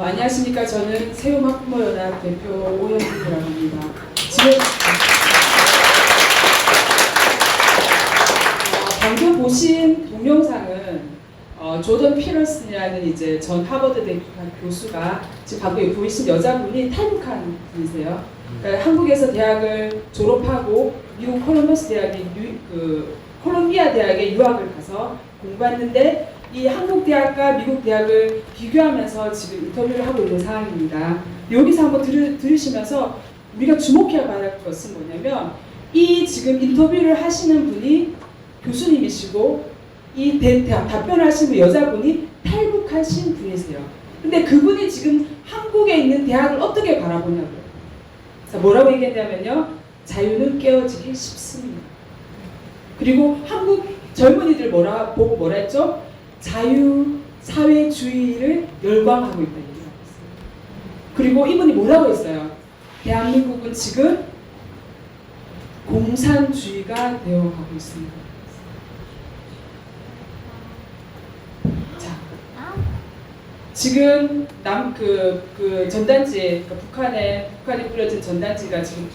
안녕하십니까. 저는 세움학부모연합 대표 오현진이라고 합니다. 지금 방금 보신 동영상은 조던 피러슨이라는 이제 전 하버드 대학 교수가 지금 방금 보이신 여자분이 탈북한 분이세요. 그러니까 한국에서 대학을 졸업하고 미국 콜럼버스 대학의 콜롬비아 대학에 유학을 가서 공부했는데 이 한국 대학과 미국 대학을 비교하면서 지금 인터뷰를 하고 있는 상황입니다. 여기서 한번 들으시면서 우리가 주목해야 할 것은 뭐냐면 이 지금 인터뷰를 하시는 분이 교수님이시고 이 답변을 하시는 여자분이 탈북하신 분이세요. 근데 그분이 지금 한국에 있는 대학을 어떻게 바라보냐고요. 자, 뭐라고 얘기했냐면요. 자유는 깨어지기 쉽습니다. 그리고 한국 젊은이들 보고 뭐라 했죠? 자유, 사회주의를 열광하고 있다 얘기하고 있어요. 그리고 이분이 뭐라고 했어요? 대한민국은 지금 공산주의가 되어가고 있습니다. 자, 지금 전단지, 북한에 뿌려진 전단지가 지금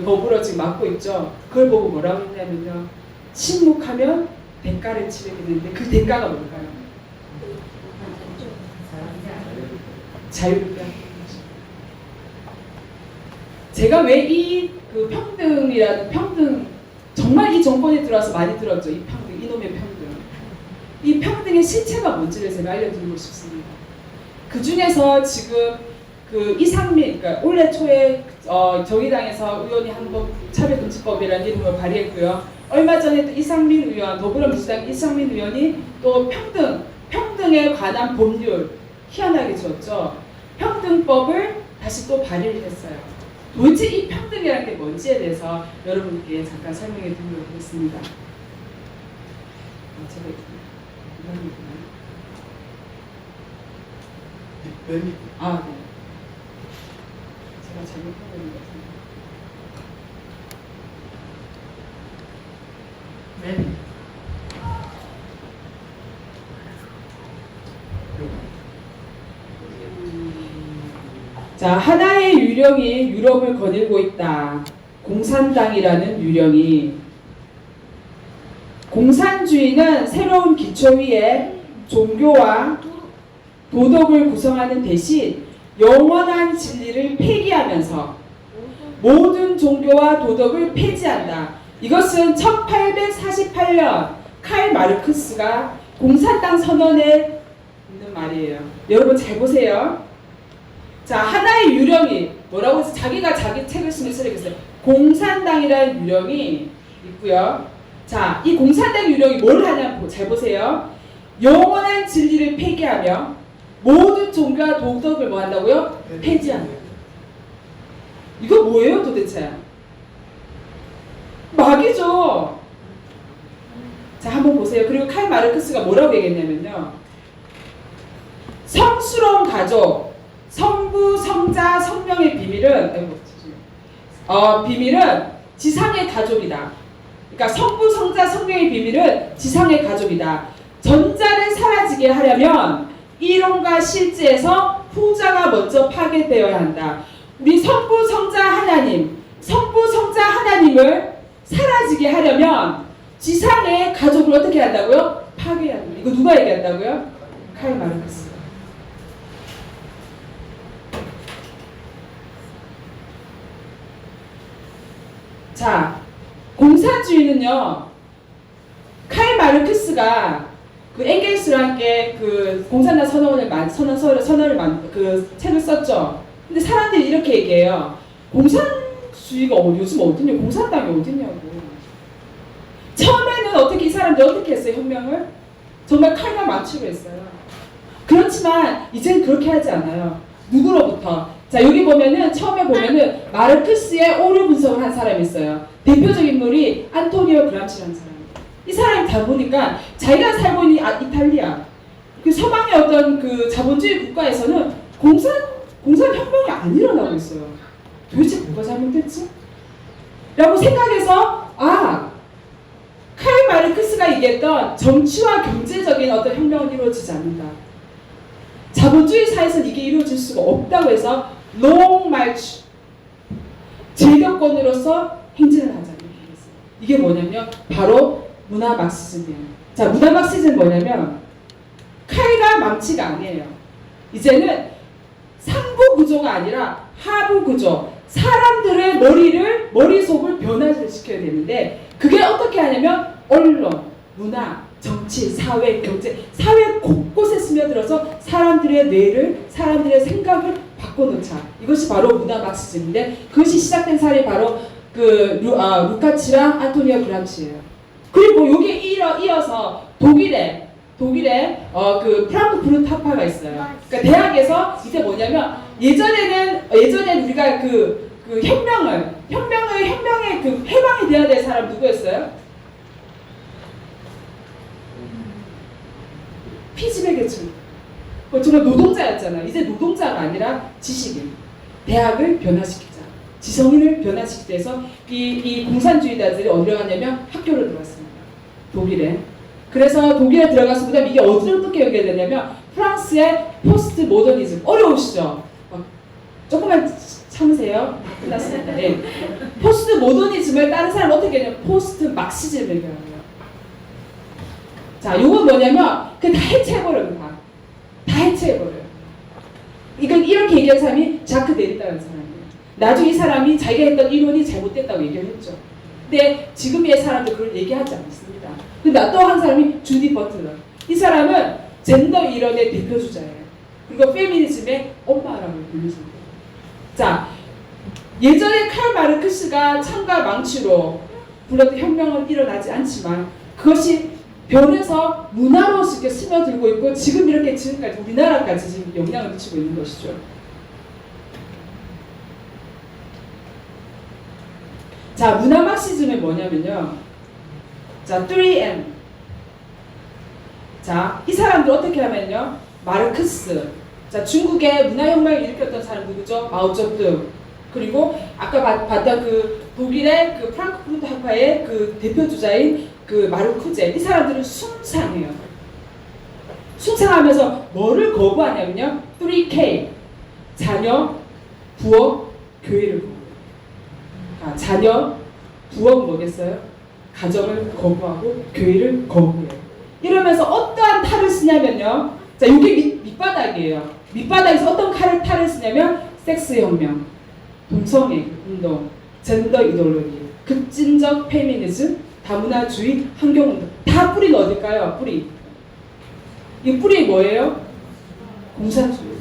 법으로 지금 막고 있죠. 그걸 보고 뭐라고 했냐면요. 침묵하면 대가를 치르게 되는데 그 대가가 뭘까요? 자유를 빼앗는 거죠. 제가 왜 이 평등 정말 이 정권에 들어와서 많이 들었죠. 이 평등, 이놈의 평등. 이 평등의 실체가 뭔지를 제가 알려드리고 싶습니다. 그 중에서 지금 이상민, 그러니까 올해 초에 정의당에서 의원이 한번 차별금지법이라는 이름을 발의했고요. 얼마 전에 또 이상민 의원, 더불어민주당 이상민 의원이 또 평등에 관한 법률 희한하게 줬죠. 평등법을 다시 또 발의를 했어요. 도대체 이 평등이라는 게 뭔지에 대해서 여러분께 잠깐 설명해 드리도록 하겠습니다. 제가 네. 제가 잘못하고 있는 것 같습니다. 네. 자, 하나의 유령이 유럽을 거닐고 있다. 공산당이라는 유령이. 공산주의는 새로운 기초 위에 종교와 도덕을 구성하는 대신 영원한 진리를 폐기하면서 모든 종교와 도덕을 폐지한다. 이것은 1848년 칼 마르크스가 공산당 선언에 있는 말이에요. 여러분 잘 보세요. 자, 하나의 유령이 뭐라고 해서 자기가 자기 책을 쓰면서 얘기했어요. 공산당이라는 유령이 있고요. 자, 이 공산당 유령이 뭘 하냐면 잘 보세요. 영원한 진리를 폐기하며 모든 종교와 도덕을 뭐 한다고요? 폐지한다. 이거 뭐예요 도대체? 막이죠. 자, 한번 보세요. 그리고 칼 마르크스가 뭐라고 얘기했냐면요. 성스러운 가족, 성부, 성자, 성명의 비밀은 비밀은 지상의 가족이다. 그러니까 성부, 성자, 성명의 비밀은 지상의 가족이다. 전자를 사라지게 하려면 이론과 실제에서 후자가 먼저 파괴되어야 한다. 우리 성부, 성자, 하나님, 성부, 성자, 하나님을 사라지게 하려면 지상의 가족을 어떻게 한다고요? 파괴해야 한다. 이거 누가 얘기한다고요? 칼 마르크스. 자, 공산주의는요. 칼 마르크스가 엥겔스랑 함께 공산당 선언을 책을 썼죠. 근데 사람들이 이렇게 얘기해요. 공산주의가 요즘 어딨냐? 공산당이 어딨냐고. 처음에는 어떻게 이 사람들이 어떻게 했어요? 혁명을? 정말 칼과 망치로 했어요. 그렇지만 이제는 그렇게 하지 않아요. 누구로부터? 자, 여기 보면은 처음에 보면은 마르크스의 오류 분석을 한 사람이 있어요. 대표적인 인물이 안토니오 그람시라는 사람. 이 사람이 다 보니까 자기가 살고 있는 이탈리아 서방의 어떤 자본주의 국가에서는 공산혁명이 안 일어나고 있어요. 도대체 뭐가 잘못됐지? 라고 생각해서 칼 마르크스가 얘기했던 정치와 경제적인 어떤 혁명은 이루어지지 않는다. 자본주의 사회에서는 이게 이루어질 수가 없다고 해서 long march, 제격권으로서 행진을 하자 이렇게 했어요. 이게 뭐냐면 바로 문화 막시즘이에요. 자, 문화 막시즘은 뭐냐면 칼과 망치가 아니에요. 이제는 상부 구조가 아니라 하부 구조, 사람들의 머릿속을 변화를 시켜야 되는데 그게 어떻게 하냐면 언론, 문화, 정치, 사회, 경제, 사회 곳곳에 스며들어서 사람들의 뇌를, 사람들의 생각을 바꿔놓자. 이것이 바로 문화 막시즘인데 그것이 시작된 사람이 바로 루카치랑 안토니오 그람시예요. 그리고 여기에 이어서 독일에 그 프랑크푸르트 학파가 있어요. 그러니까 대학에서 이제 뭐냐면 예전에는 우리가 혁명의 그 해방이 돼야 될 사람 누구였어요? 피지배 계층. 정말 노동자였잖아. 이제 노동자가 아니라 지식인. 대학을 변화시키자. 지성인을 변화시키자 해서 이 공산주의자들이 어디로 갔냐면 학교로 들어갔습니다. 독일에. 그래서 독일에 들어가서 그다음 이게 어떻게 연결되냐면 프랑스의 포스트 모더니즘. 어려우시죠? 조금만 참으세요. 끝났습니다. 네. 포스트 모더니즘을 다른 사람은 어떻게 하냐면 포스트 막시즘을 얘기해요. 자, 요건 뭐냐면 다 해체해버려요. 다 해체해버려요. 이건 이렇게 얘기한 사람이 자크 데리다라는 사람이에요. 나중에 이 사람이 자기가 했던 이론이 잘못됐다고 얘기를 했죠. 근데 지금의 사람들 그걸 얘기하지 않습니다. 근데 또 한 사람이 주디 버틀러. 이 사람은 젠더 이론의 대표주자예요. 그리고 페미니즘의 엄마라고 불리십니다. 자, 예전에 칼 마르크스가 창과 망치로 불렀던 혁명은 일어나지 않지만 그것이 변해서 문화로 이렇게 스며들고 있고 지금 이렇게 지금까지 우리나라까지 지금 영향을 미치고 있는 것이죠. 자, 문화 막시즘은 뭐냐면요. 자, 3M. 자, 이 사람들 어떻게 하면요. 마르크스. 자, 중국의 문화혁명을 일으켰던 사람 누구죠? 마오쩌둥. 그리고 아까 봤던 독일의 프랑크푸르트 학파의 대표주자인 마르쿠제. 이 사람들은 숭상해요. 숭상하면서 뭐를 거부하냐면요. 3K. 자녀, 부업, 교회를 거부해요. 자녀, 부업은 뭐겠어요? 가정을 거부하고 교회를 거부해요. 이러면서 어떠한 탈을 쓰냐면요. 자, 이게 밑바닥이에요. 밑바닥에서 어떤 탈을 쓰냐면 섹스혁명, 동성애 운동, 젠더 이데올로기, 급진적 페미니즘, 다문화주의, 환경운동. 다 뿌리는 어딜까요? 뿌리. 이 뿌리 뭐예요? 공산주의.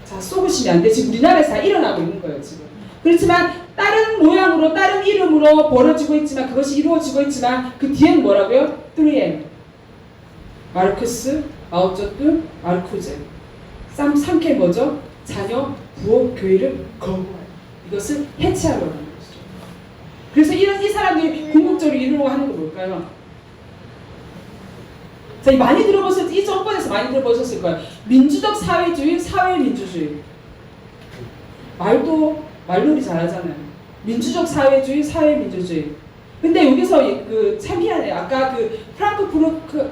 자, 속으시면 안 돼. 지금 우리나라에서 다 일어나고 있는 거예요, 지금. 그렇지만 다른 모양으로, 다른 이름으로 벌어지고 있지만 그것이 이루어지고 있지만 그 뒤에는 뭐라고요? 3M. 마르크스, 마오쩌둥, 마르쿠제. 3K 뭐죠? 자녀, 부업, 교회를 거부해요. 이것을 해체하려고 하는 것이죠. 그래서 이 사람들이 궁극적으로 이루려고 하는 게 뭘까요? 자, 많이 들어보셨을 이 정권에서 많이 들어보셨을 거예요. 민주적 사회주의, 사회민주주의. 말놀이 잘하잖아요. 민주적 사회주의, 사회민주주의. 근데 여기서 참 희한해요. 아까 프랑크푸르트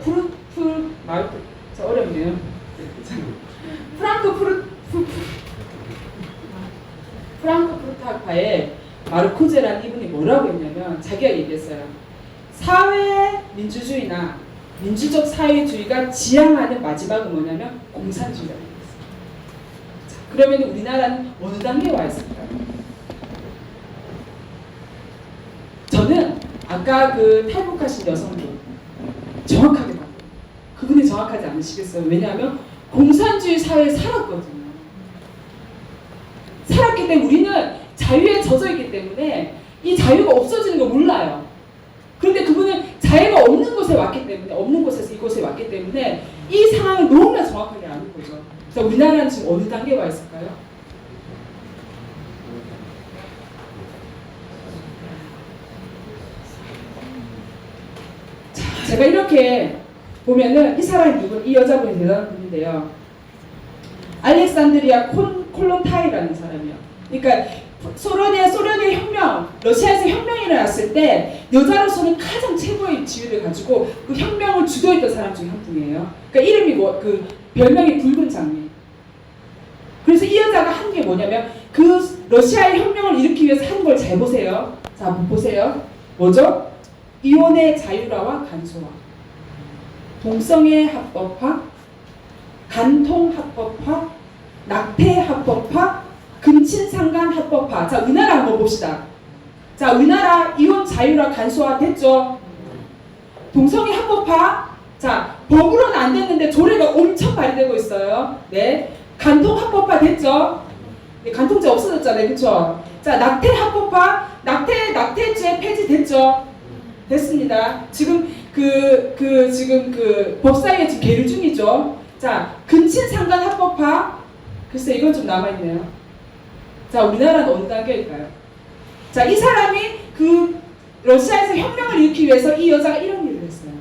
학파의 마르쿠제라는 이분이 뭐라고 했냐면 자기가 얘기했어요. 사회민주주의나 민주적 사회주의가 지향하는 마지막은 뭐냐면 공산주의라는 거였어요. 자, 그러면 우리나라는 어느 단계에 와 있을까요? 저는 아까 탈북하신 여성분 정확하게 봤어요. 그분이 정확하지 않으시겠어요? 왜냐하면 공산주의 사회에 살았거든요. 살았기 때문에 우리는 자유에 젖어 있기 때문에 이 자유가 없어지는 걸 몰라요. 그런데 그분은 자유가 없는 곳에 왔기 때문에, 없는 곳에서 이곳에 왔기 때문에 이 상황을 너무나 정확하게 아는 거죠. 그래서 우리나라는 지금 어느 단계에 와 있을까요? 자, 제가 이렇게 보면은 이 사람이 이 여자분이 대단한 분인데요. 알렉산드리아 콜론타이라는 사람이요. 그러니까 소련의 혁명, 러시아에서 혁명이 일어났을 때 여자로서는 가장 최고의 지위를 가지고 그 혁명을 주도했던 사람 중에 한 분이에요. 그러니까 이름이 그 별명이 붉은 장미. 그래서 이 여자가 한 게 뭐냐면 그 러시아의 혁명을 일으키기 위해서 한 걸 잘 보세요. 자, 보세요. 뭐죠? 이혼의 자유화와 간소화, 동성애 합법화, 간통 합법화, 낙태 합법화, 근친상간 합법화. 자, 우리나라 한번 봅시다. 자, 우리나라 이혼 자유화 간소화 됐죠? 동성애 합법화. 자, 법으로는 안 됐는데 조례가 엄청 발휘되고 있어요. 네. 간통 합법화 됐죠? 네, 간통죄 없어졌잖아요. 그쵸? 자, 낙태 합법화. 낙태죄 폐지됐죠? 됐습니다. 지금 지금 법사위에 지금 계류 중이죠? 자, 근친상간 합법화. 글쎄, 이건 좀 남아있네요. 자, 우리나라는 어느 단계일까요? 자, 이 사람이 그 러시아에서 혁명을 일으키기 위해서 이 여자가 이런 일을 했어요.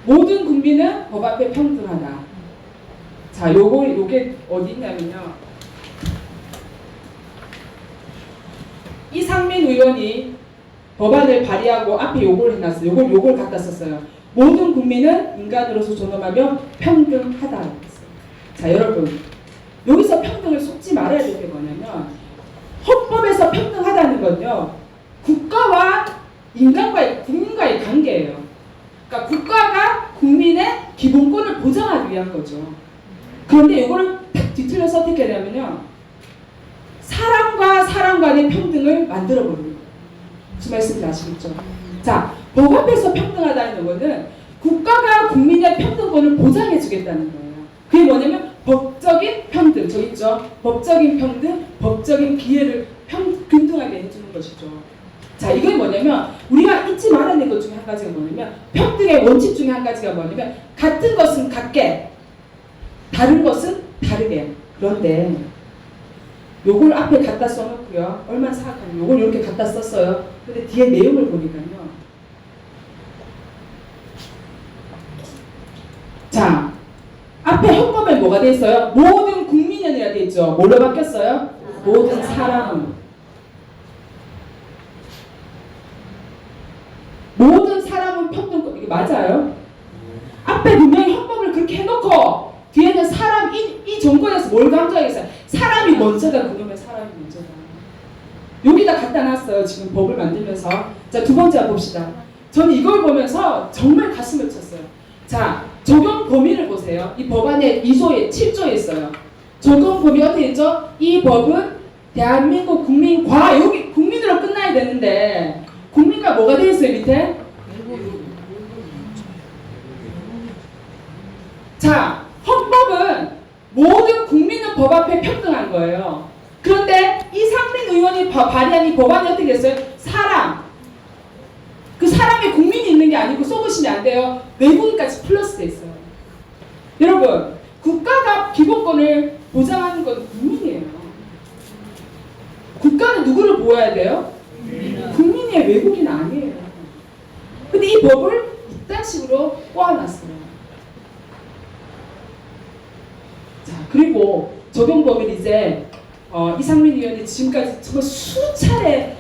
모든 국민은 법 앞에 평등하다. 자, 요게 어디 있냐면요. 이상민 의원이 법안을 발의하고 앞에 요걸 해놨어요. 요걸 갖다 썼어요. 모든 국민은 인간으로서 존엄하며 평등하다. 자, 여러분, 여기서 평등을 속지 말아야 될 게 뭐냐면 헌법에서 평등하다는 건요, 국가와 국민과의 관계예요. 그러니까 국가가 국민의 기본권을 보장하기 위한 거죠. 그런데 이거를 딱 뒤틀려서 어떻게 하냐면요, 사람과 사람 간의 평등을 만들어버리는 거예요. 무슨 말씀인지 아시겠죠? 자, 법 앞에서 평등하다는 거는 국가가 국민의 평등권을 보장해주겠다는 거예요. 그게 뭐냐면 법적인 평등, 저 있죠? 법적인 평등, 법적인 기회를 균등하게 해주는 것이죠. 자, 이게 뭐냐면 우리가 잊지 말아야 될 것 중에 한 가지가 뭐냐면, 평등의 원칙 중에 한 가지가 뭐냐면 같은 것은 같게, 다른 것은 다르게. 그런데 요걸 앞에 갖다 써놓고요, 얼마나 사악하면 요걸 이렇게 갖다 썼어요. 근데 뒤에 내용을 보니까요, 자, 앞에 헌법에 뭐가 돼 있어요? 모든 국민이라 돼 있죠. 뭘로 바뀌었어요? 모든 사람은. 모든 사람은 평등권. 이게 맞아요? 앞에 분명히 헌법을 그렇게 해놓고 뒤에는 사람, 이 정권에서 뭘 강조하겠어요? 사람이 먼저다. 그러면 사람이 먼저다. 여기다 갖다 놨어요. 지금 법을 만들면서. 자, 두 번째 봅시다. 저는 이걸 보면서 정말 가슴을 쳤어요. 자, 적용 범위를 보세요. 이 법안의 2조에 7조에 있어요. 적용 범위 어떻게 있죠? 이 법은 대한민국 국민과, 여기 국민으로 끝나야 되는데 국민과 뭐가 되어 있어요, 밑에? 자, 헌법은 모든 국민은 법 앞에 평등한 거예요. 그런데 이상민 의원이 발의한 이 법안이 어떻게 됐어요? 사람. 그 사람에 국민이 있는 게 아니고 속으시면 안 돼요. 외국인까지 플러스 돼 있어요. 여러분, 국가가 기본권을 보장하는 건 국민이에요. 국가는 누구를 보호해야 돼요? 국민이에요. 외국인 아니에요. 근데 이 법을 이딴 식으로 꼬아놨어요. 자, 그리고 적용 범위를 이제 이상민 의원이 지금까지 정말 수차례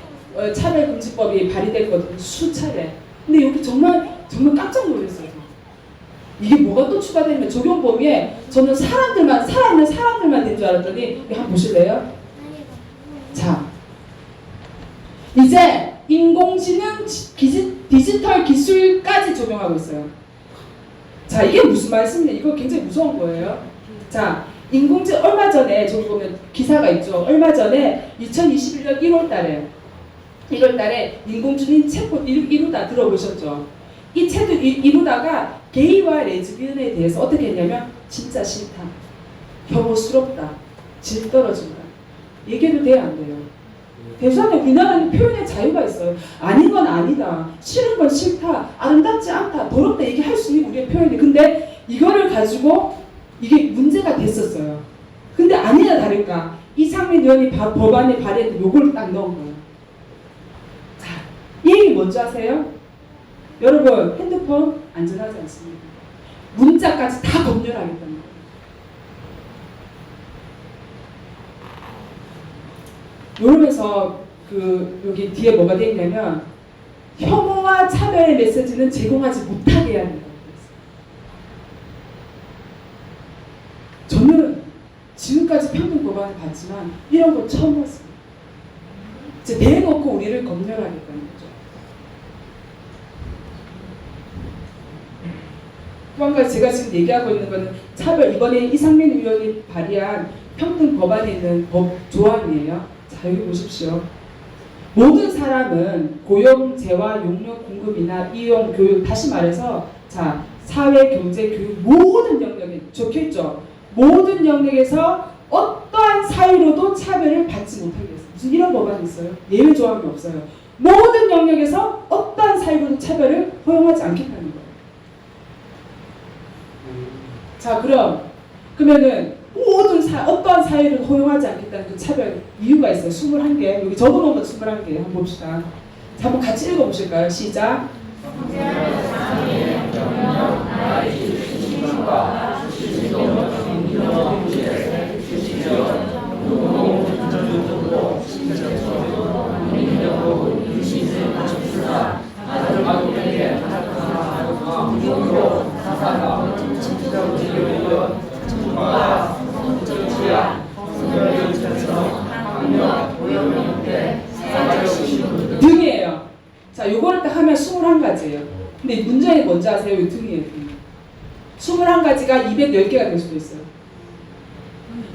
차별금지법이 발의됐거든요. 수차례. 근데 여기 정말 깜짝 놀랐어요. 이게 뭐가 또 추가되면 적용 범위에 저는 살아있는 사람들만 된 줄 알았더니 한번 보실래요? 자, 이제 인공지능 디지털 기술까지 적용하고 있어요. 자, 이게 무슨 말씀이냐? 이거 굉장히 무서운 거예요. 자, 인공지능 얼마 전에 저기 보면 기사가 있죠. 얼마 전에 2021년 1월 달에 인공지능 챗봇 이루다 들어보셨죠? 이 챗을 이루다가 게이와 레즈비언에 대해서 어떻게 했냐면 진짜 싫다, 혐오스럽다, 질 떨어진다 얘기해도 돼요, 안 돼요? 대선에 우리나라는 표현의 자유가 있어요. 아닌 건 아니다, 싫은 건 싫다, 아름답지 않다, 더럽다 얘기할 수 있는 우리의 표현이. 근데 이거를 가지고 이게 문제가 됐었어요. 근데 아니나 다를까 이상민 의원이 법안에 발의했는데 요걸 딱 넣은 거예요. 자, 이 얘기 뭔지 아세요? 여러분, 핸드폰 안전하지 않습니다. 문자까지 다 검열하겠다는 거예요. 이러면서 여기 뒤에 뭐가 돼 있냐면 혐오와 차별의 메시지는 제공하지 못하게 해야 한다고 했어요. 저는 지금까지 평등 법안을 봤지만 이런 거 처음 봤어요. 이제 대놓고 우리를 검열하겠다는 거죠. 또 한 가지 제가 지금 얘기하고 있는 거는 차별, 이번에 이상민 의원이 발의한 평등 법안에 있는 법 조항이에요. 자, 여기 보십시오. 모든 사람은 고용, 재화, 용역, 공급이나 이용, 교육, 다시 말해서 자, 사회, 경제, 교육 모든 영역에 적혀있죠. 모든 영역에서 어떠한 사유로도 차별을 받지 못하게 했어요. 무슨 이런 법안이 있어요? 예외 조항이 없어요. 모든 영역에서 어떠한 사유로도 차별을 허용하지 않겠다는 거예요. 자, 그러면은 어떠한 사유를 허용하지 않겠다는 그 차별 이유가 있어요. 21개. 여기 적어놓은 것 21개 한번 봅시다. 자, 한번 같이 읽어보실까요? 시작. 등이에요. 자, 요거를 딱 하면 21가지예요. 근데 문제는 뭔지 아세요? 요 등이에요. 등. 21가지가 210개가 될 수도 있어요.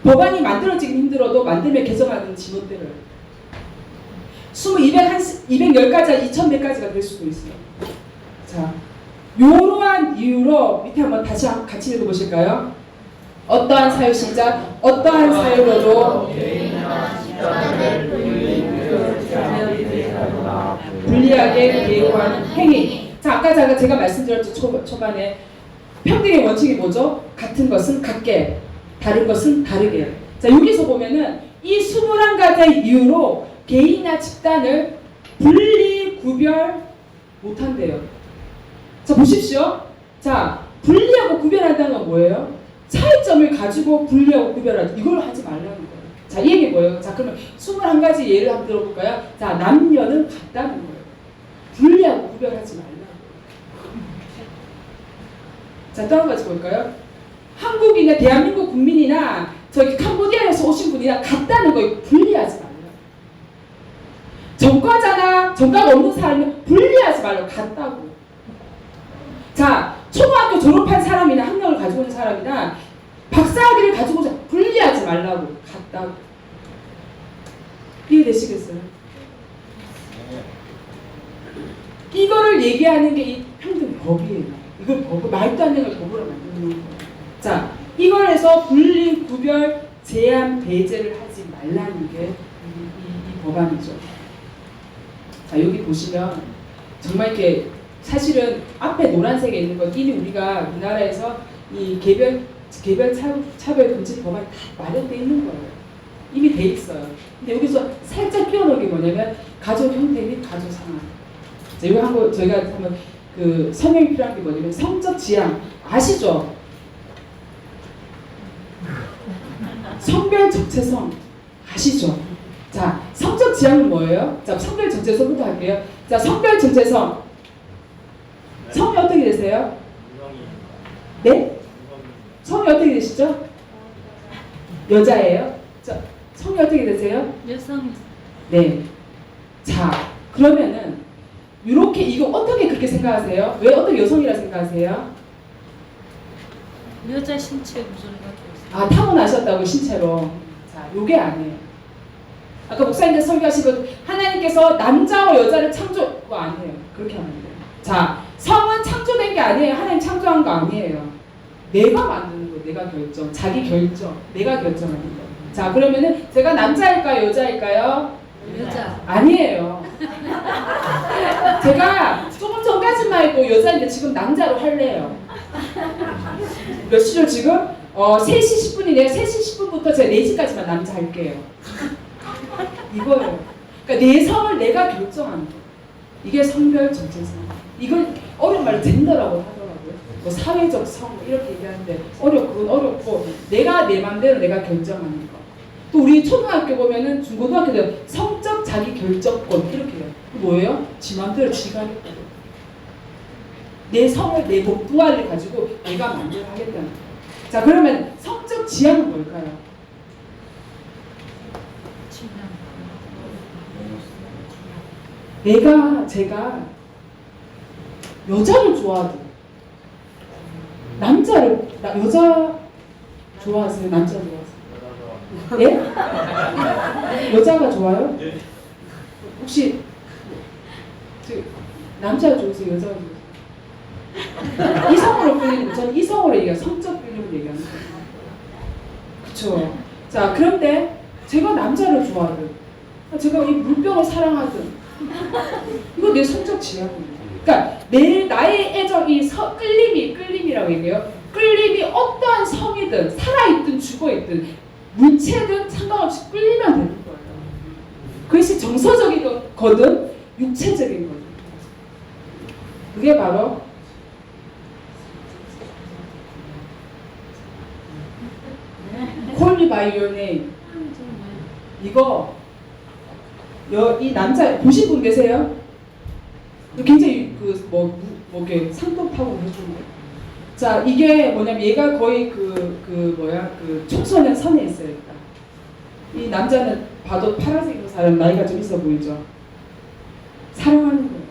법안이 만들어지긴 힘들어도 만들면 개정하는 지멋대로요. 210가지가 2100가지가 될 수도 있어요. 자, 요러한 이유로 밑에 한번 다시 같이 읽어보실까요? 어떠한 사유 시작, 어떠한 사유로도 불리하게 대우하는 행위. 자, 아까 제가 말씀드렸죠. 초반에 평등의 원칙이 뭐죠? 같은 것은 같게, 다른 것은 다르게. 자, 여기서 보면은 이 21가지의 이유로 개인이나 집단을 분리, 구별 못한대요. 자, 보십시오. 자, 분리하고 구별한다는 건 뭐예요? 차이점을 가지고 분리하고 구별하지. 이걸 하지 말라는 거예요. 자, 이 얘기 뭐예요? 자, 그러면 21가지 예를 한번 들어볼까요? 자, 남녀는 같다는 거예요. 분리하고 구별하지 말라는 거예요. 자, 또 한 가지 볼까요? 한국이나 대한민국 국민이나 저기 캄보디아에서 오신 분이나 같다는 거 분리하지 말라고. 전과가 없는 사람은 분리하지 말라고. 같다고. 자, 초등학교 졸업한 사람이나 학력을 가지고 있는 사람이나 박사학위를 가지고 분리하지 말라고. 같다고. 이해되시겠어요? 이거를 얘기하는 게 이 평등법이에요. 이걸 말도 안 되는 걸 법으로 만드는 거예요. 자, 이걸 해서 분리, 구별, 제한, 배제를 하지 말라는 게 이 법안이죠. 자, 여기 보시면 정말 이렇게 사실은 앞에 노란색에 있는 건 이미 우리가 우리나라에서 이 개별 차별 금지 법안이 다 마련되어 있는 거예요. 이미 돼 있어요. 근데 여기서 살짝 끼워넣은 게 뭐냐면 가족 형태 및 가족 상황. 자, 이거 한번 저희가 한번 설명이 필요한 게 뭐냐면 성적 지향 아시죠? 성별 정체성 아시죠? 자, 성적 지향은 뭐예요? 자, 성별 정체성부터 할게요. 자, 성별 정체성. 성이 어떻게 되세요? 네? 성이 어떻게 되시죠? 여자예요? 자, 성이 어떻게 되세요? 여성. 네. 자, 그러면은 이렇게 이거 어떻게 그렇게 생각하세요? 왜 어떻게 여성이라 생각하세요? 여자 신체 구조를 갖고 있어요. 아, 타고나셨다고 신체로. 자, 요게 아니에요. 아까 목사님들 설교하시고 하나님께서 남자와 여자를 창조가 아니에요. 그렇게 하면 돼요. 자, 성은 창조된 게 아니에요. 하나님 창조한 거 아니에요. 내가 만드는 거, 내가 결정, 자기 결정, 내가 결정하는 거. 자, 그러면은 제가 남자일까요, 여자일까요? 여자. 아니에요. 제가 조금 전까지만 해도 여자인데 지금 남자로 할래요. 몇 시죠 지금? 3시 10분이네요. 3시 10분부터 제가 4시까지만 남자 할게요. 이거예요. 그러니까 내 성을 내가 결정하는 거. 이게 성별 정체성. 이걸 어려운 말로 젠더라고 하더라고요. 뭐 사회적 성 이렇게 얘기하는데 그건 어렵고 내가 내 맘대로 내가 결정하는 거. 또 우리 초등학교 보면은 중고등학교도 성적 자기 결정권 이렇게 해요. 뭐예요? 지 맘대로 지가 하겠다고. 내 성을 내 목부활을 가지고 내가 마음대로 하겠다는 거예요. 자 그러면 성적 지향은 뭘까요? 제가 여자를 좋아하든 여자 좋아하세요? 남자 좋아하세요? 예? 여자가 좋아요? 혹시 남자 좋으세요? 여자가 좋으세요? 이성으로 끌리는 거, 저는 이성으로 얘기해요. 성적 끌림을 얘기하는 거예요. 그쵸? 자, 그런데 제가 남자를 좋아하든 제가 이 물병을 사랑하든 이거 내 성적 지향입니다. 그러니까 나의 애정, 끌림이라고 얘기해요. 끌림이 어떠한 성이든 살아있든 죽어있든 물체든 상관없이 끌리면 되는 거예요. 그것이 정서적인 거든 육체적인 거든. 그게 바로 Call Me By Your Name. 이거 이 남자 보신 분 계세요? 굉장히 이렇게 상도 타고 해주는 거. 자 이게 뭐냐면 얘가 거의 청소년 선에 있어요. 일단. 이 남자는 봐도 파란색으로 사는 나이가 좀 있어 보이죠. 사랑하는 거예요.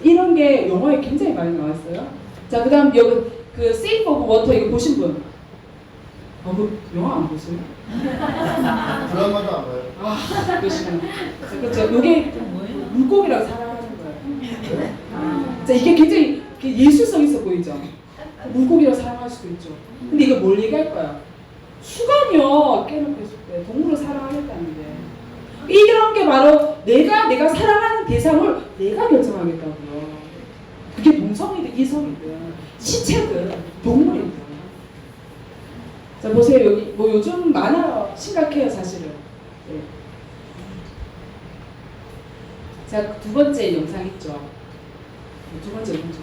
이런 게 영화에 굉장히 많이 나왔어요. 자 그다음 여기 Safe of Water 이거 보신 분? 영화 안 보세요? 드라마도 안 봐요. 그러시구나. 그렇죠. 요게 물고기랑 사랑하는 거예요. 자, 이게 굉장히 예술성 있어 보이죠? 물고기랑 사랑할 수도 있죠. 근데 이거 뭘 얘기할 거야? 수간이요. 깨놓고 있을 때 동물을 사랑하겠다는 게. 이런 게 바로 내가 사랑하는 대상을 내가 결정하겠다고요. 그게 동성이든 이성이든 시체든 동물이든. 자 보세요. 여기 요즘 많아요. 심각해요 사실은. 네. 자 두 번째 영상 있죠. 두 번째 영상.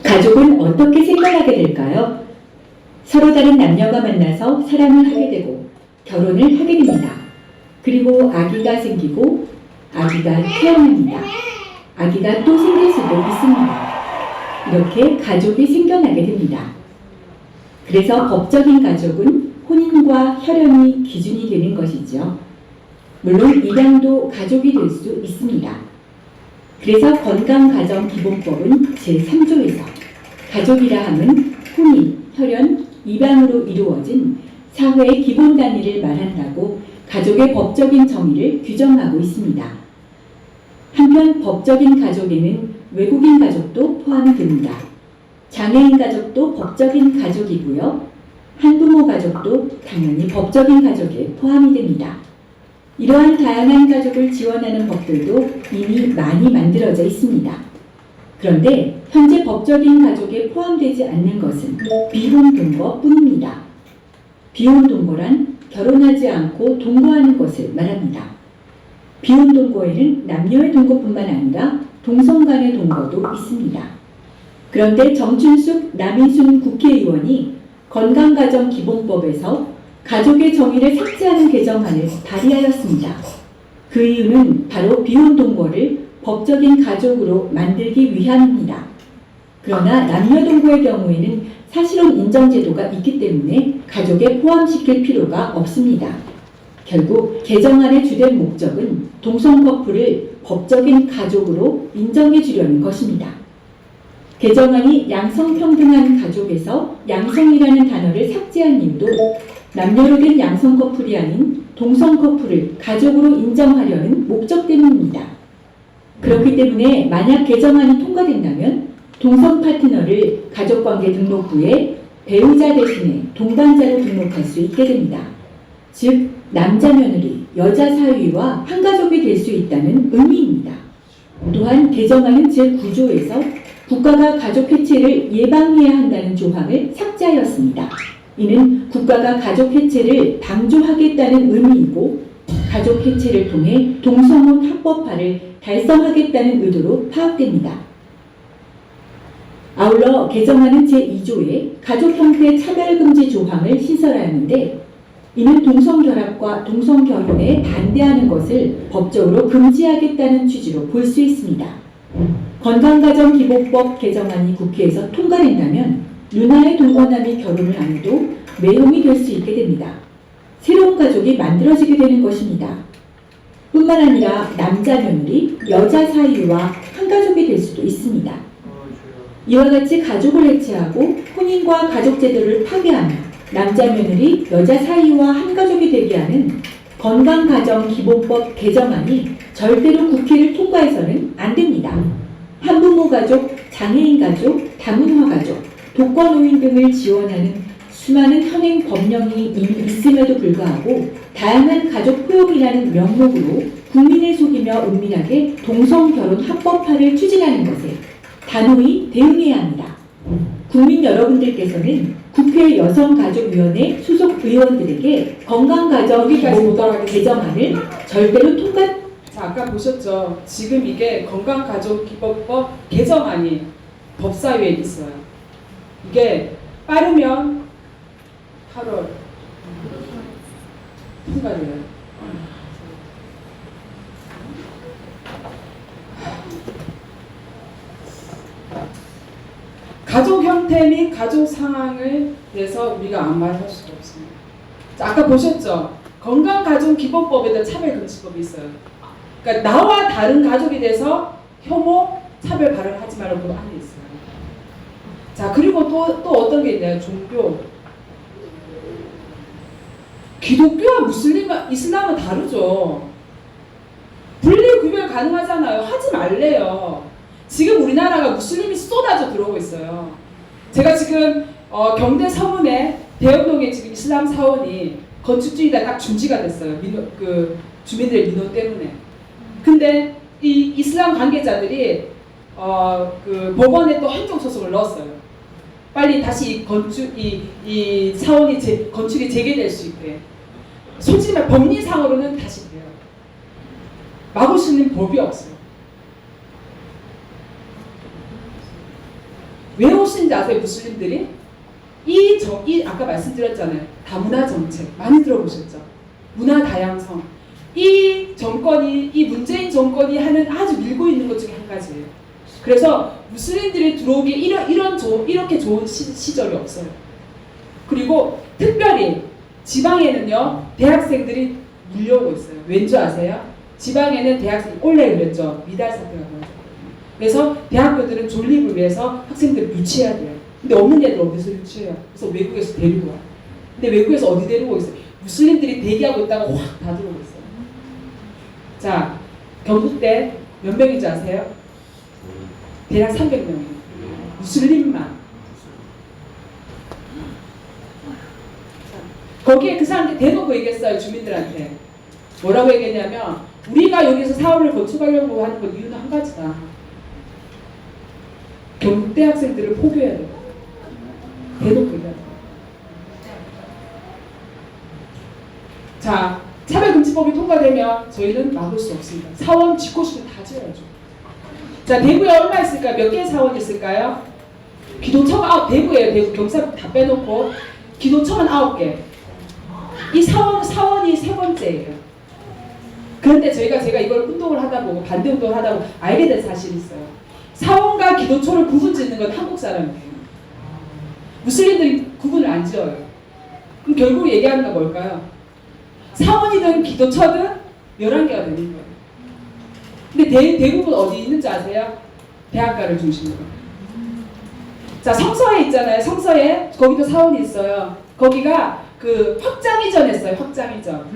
가족은 어떻게 생각하게 될까요? 서로 다른 남녀가 만나서 사랑을 하게 되고 결혼을 하게 됩니다. 그리고 아기가 생기고 아기가 태어납니다. 아기가 또 생길 수도 있습니다. 이렇게 가족이 생겨나게 됩니다. 그래서 법적인 가족은 혼인과 혈연이 기준이 되는 것이죠. 물론 입양도 가족이 될 수 있습니다. 그래서 건강가정기본법은 제3조에서 가족이라 함은 혼인, 혈연, 입양으로 이루어진 사회의 기본 단위를 말한다고 가족의 법적인 정의를 규정하고 있습니다. 한편 법적인 가족에는 외국인 가족도 포함이 됩니다. 장애인 가족도 법적인 가족이고요. 한부모 가족도 당연히 법적인 가족에 포함이 됩니다. 이러한 다양한 가족을 지원하는 법들도 이미 많이 만들어져 있습니다. 그런데 현재 법적인 가족에 포함되지 않는 것은 비혼동거뿐입니다. 비혼동거란 결혼하지 않고 동거하는 것을 말합니다. 비혼동거에는 남녀의 동거뿐만 아니라 동성 간의 동거도 있습니다. 그런데 정춘숙 남인순 국회의원이 건강가정기본법에서 가족의 정의를 삭제하는 개정안을 발의하였습니다. 그 이유는 바로 비혼동거를 법적인 가족으로 만들기 위함입니다. 그러나 남녀동거의 경우에는 사실혼 인정제도가 있기 때문에 가족에 포함시킬 필요가 없습니다. 결국 개정안의 주된 목적은 동성 커플을 법적인 가족으로 인정해 주려는 것입니다. 개정안이 양성평등한 가족에서 양성이라는 단어를 삭제한 이유도 남녀로 된 양성 커플이 아닌 동성 커플을 가족으로 인정하려는 목적 때문입니다. 그렇기 때문에 만약 개정안이 통과된다면 동성 파트너를 가족관계 등록부에 배우자 대신에 동반자로 등록할 수 있게 됩니다. 즉 남자 며느리, 여자 사위와 한 가족이 될 수 있다는 의미입니다. 또한 개정안은 제9조에서 국가가 가족 해체를 예방해야 한다는 조항을 삭제하였습니다. 이는 국가가 가족 해체를 방조하겠다는 의미이고 가족 해체를 통해 동성혼 합법화를 달성하겠다는 의도로 파악됩니다. 아울러 개정안은 제2조에 가족 형태 차별금지 조항을 신설하였는데 이는 동성결합과 동성결혼에 반대하는 것을 법적으로 금지하겠다는 취지로 볼 수 있습니다. 건강가정기본법 개정안이 국회에서 통과된다면 유나의 동거남이 결혼을 안 해도 매형이 될 수 있게 됩니다. 새로운 가족이 만들어지게 되는 것입니다. 뿐만 아니라 남자 며느리, 여자 사이와 한 가족이 될 수도 있습니다. 이와 같이 가족을 해체하고 혼인과 가족제도를 파괴하며 남자 며느리, 여자 사이와 한 가족이 되게 하는 건강가정기본법 개정안이 절대로 국회를 통과해서는 안 됩니다. 한부모 가족, 장애인 가족, 다문화 가족, 독거노인 등을 지원하는 수많은 현행 법령이 이미 있음에도 불구하고 다양한 가족 포용이라는 명목으로 국민을 속이며 은밀하게 동성결혼 합법화를 추진하는 것에 단호히 대응해야 합니다. 국민 여러분들께서는 국회 여성가족위원회 소속 의원들에게 건강가정기본법 개정안을 절대로 자, 아까 보셨죠? 지금 이게 건강가족기본법 개정안이 법사위에 있어요. 이게 빠르면 8월 통과돼요. 가족 형태 및 가족 상황을 대해서 우리가 아무 말 할 수가 없습니다. 자, 아까 보셨죠? 건강가족기본법에도 차별금지법이 있어요. 그러니까 나와 다른 가족에 대해서 혐오, 차별 발언을 하지 말라고 그 안에 있어요. 자, 그리고 또 어떤 게 있나요? 종교. 기독교와 무슬림, 이슬람은 다르죠. 분리 구별 가능하잖아요. 하지 말래요. 지금 우리나라가 무슬림이 쏟아져 들어오고 있어요. 제가 지금 경대 서문에 대연동에 지금 이슬람 사원이 건축주의다 딱 중지가 됐어요. 그 주민들의 민원 때문에. 근데 이 이슬람 관계자들이 그 법원에 또 행정소송을 넣었어요. 빨리 다시 이 사원이 건축이 재개될 수 있게. 솔직히 말 법리상으로는 다시 돼요. 막을 수 있는 법이 없어요. 왜 오시는지 아세요? 무슬림들이? 아까 말씀드렸잖아요. 다문화 정책 많이 들어보셨죠? 문화 다양성. 이 문재인 정권이 하는 아주 밀고 있는 것 중에 한 가지예요. 그래서 무슬림들이 들어오기에 이렇게 좋은 시절이 없어요. 그리고 특별히 지방에는요, 대학생들이 물려오고 있어요. 왠지 아세요? 지방에는 대학생, 원래 그랬죠. 미달 사태가 벌어졌거든요. 그래서 대학교들은 존립을 위해서 학생들을 유치해야 돼요. 근데 없는 애들 어디서 유치해요? 그래서 외국에서 데리고 와요. 근데 외국에서 어디 데리고 있어요? 무슬림들이 대기하고 있다가 확 다 들어오고 있어요. 자, 경북대 몇 명인지 아세요? 대략 300명이에요. 무슬림만. 거기에 그 사람들이 대놓고 얘기했어요. 주민들한테. 뭐라고 얘기했냐면 우리가 여기서 사업을 건축하려고 하는 건 이유는 한 가지다. 경북대 학생들을 포교해야 돼요. 대놓고 얘기하죠. 자, 차별금지법이 통과되면 저희는 막을 수 없습니다. 사원 집고식은 다 지어야죠. 자, 대구에 얼마 있을까요? 몇 개의 사원이 있을까요? 기도처가 대구예요. 대구 경사 다 빼놓고 기도처만 9개. 이 사원이 세 번째예요. 그런데 제가 이걸 운동을 하다 보고 반대 운동을 하다 보고 알게 된 사실이 있어요. 사원과 기도처를 구분 짓는 건 한국 사람이에요. 무슬림들이 구분을 안 지어요. 그럼 결국 얘기하는 건 뭘까요? 사원이든 기도처든 11개가 되는 거예요. 근데 대부분 어디 있는지 아세요? 대학가를 중심으로. 자, 성서에 있잖아요. 성서에 거기도 사원이 있어요. 거기가 그 확장 이전했어요. 확장 이전.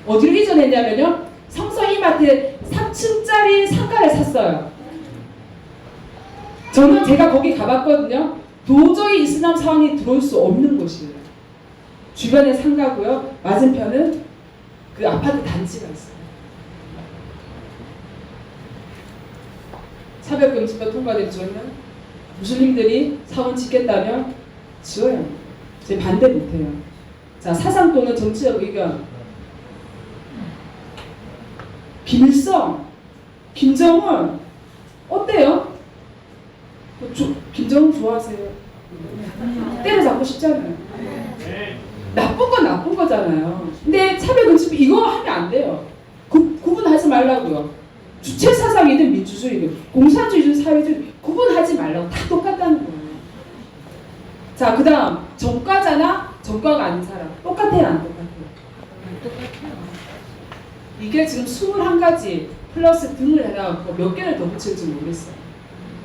어디로 이전했냐면요. 성서 이마트에 3층짜리 상가를 샀어요. 저는 제가 거기 가봤거든요. 도저히 이슬람 사원이 들어올 수 없는 곳이에요. 주변에 상가고요. 맞은편은 그 아파트 단지가 있어요. 차별금지법 통과됐지만 무슬림들이 사원 짓겠다면 지어야 합니다. 저희 반대 못해요. 자, 사상 또는 정치적 의견. 김일성, 김정은 어때요? 김정은 좋아하세요? 때려잡고 싶잖아요. 나쁜 건 나쁜 거잖아요. 근데 차별금지법 이거 하면 안 돼요. 구분하지 말라고요. 주체 사상이든 민주주의든 공산주의든 사회주의 구분하지 말라고. 다 똑같다는 거예요. 자, 그 다음 전과자나 전과가 아닌 사람 똑같아요, 안 똑같아요? 똑같아요. 이게 지금 21가지 플러스 등을 해놔갖고 몇 개를 더 붙일지 모르겠어요.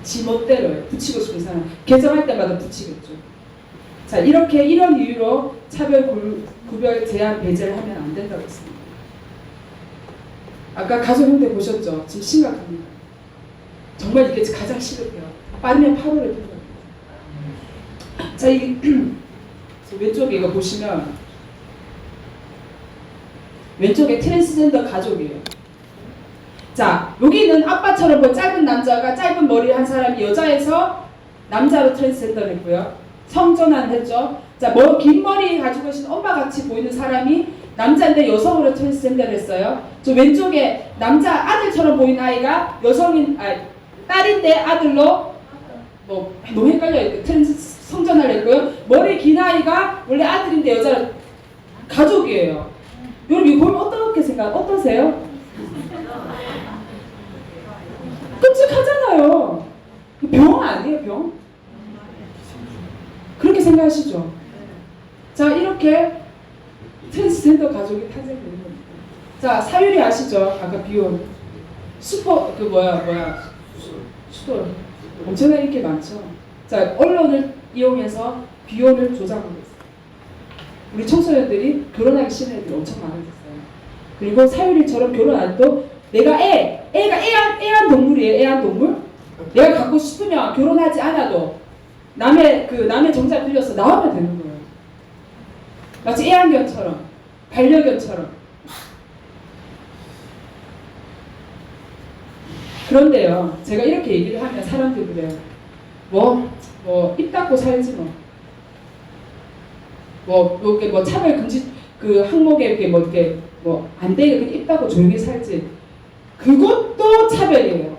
지 멋대로요. 붙이고 싶은 사람 개정할 때마다 붙이겠죠. 자, 이렇게 이런 이유로 차별 구별 제한 배제를 하면 안 된다고 했습니다. 아까 가족 형태 보셨죠? 지금 심각합니다. 정말 이게 가장 시급해요. 빠르면 8월에 통과합니다. 자, 이게 왼쪽에 이거 보시면 왼쪽에 트랜스젠더 가족이에요. 자, 여기는 아빠처럼 뭐 짧은 남자가 짧은 머리 한 사람이 여자에서 남자로 트랜스젠더를 했고요. 성전환을 했죠. 자, 긴 머리 가지고 계신 엄마 같이 보이는 사람이 남자인데 여성으로 트랜스젠더를 했어요. 저 왼쪽에 남자 아들처럼 보이는 아이가 딸인데 아들로 뭐 너무 헷갈려요. 성전환을 했고요. 머리 긴 아이가 원래 아들인데 여자로 가족이에요. 여러분 이거 보면 어떠세요? 끔찍하잖아요. 병 아니에요, 병? 그렇게 생각하시죠? 자, 이렇게 트랜스젠더 가족이 탄생되는 겁니다. 자, 사유리 아시죠? 아까 비혼. 수도 엄청나게 인기 많죠? 자, 언론을 이용해서 비혼을 조장하고 있어요. 우리 청소년들이 결혼하기 싫은 애들이 엄청 많아졌어요. 그리고 사유리처럼 결혼 안 해도 내가 애완 동물이에요. 애완동물. 내가 갖고 싶으면 결혼하지 않아도 남의 정자 빌려서 나오면 되는 거예요. 마치 애완견처럼, 반려견처럼. 그런데요, 제가 이렇게 얘기를 하면 사람들이 그래요. 입 닫고 살지 이렇게 차별 금지 항목에 이렇게 안 되게 그냥 입 닫고 조용히 살지. 그것도 차별이에요.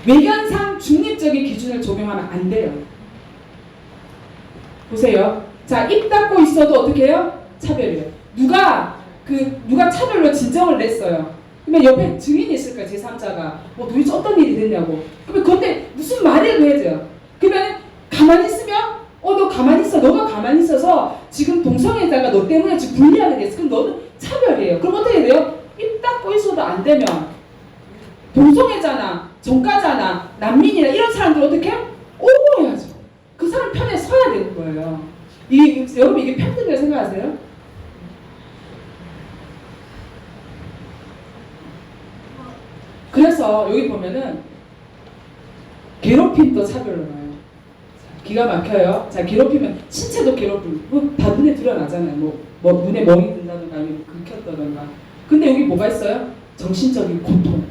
외견상 중립적인 기준을 적용하면 안 돼요. 보세요. 자, 입 닫고 있어도 어떻게 해요? 차별이에요. 누가 차별로 진정을 냈어요. 그러면 옆에 증인이 있을 거예요. 제3자가. 도대체 어떤 일이 됐냐고. 그러면 그때 무슨 말을 해야 돼요. 그러면 가만히 있으면 너 가만히 있어. 너가 가만히 있어서 지금 동성애자가 너 때문에 지금 불리하게 됐어. 그럼 너는 차별이에요. 그럼 어떻게 돼요? 입 닫고 있어도 안 되면 동성애자나 전과자나 난민이나 이런 사람들 어떻게 해요? 옹호해야죠. 그 사람 편에 서야 되는 거예요. 여러분 이게 평등이라고 생각하세요? 그래서 여기 보면은 괴롭힘도 차별로 나와요. 기가 막혀요. 자, 괴롭히면 신체도 괴롭힘. 다 눈에 드러나잖아요. 눈에 멍이 든다든가 아니면 긁혔다든가. 근데 여기 뭐가 있어요? 정신적인 고통.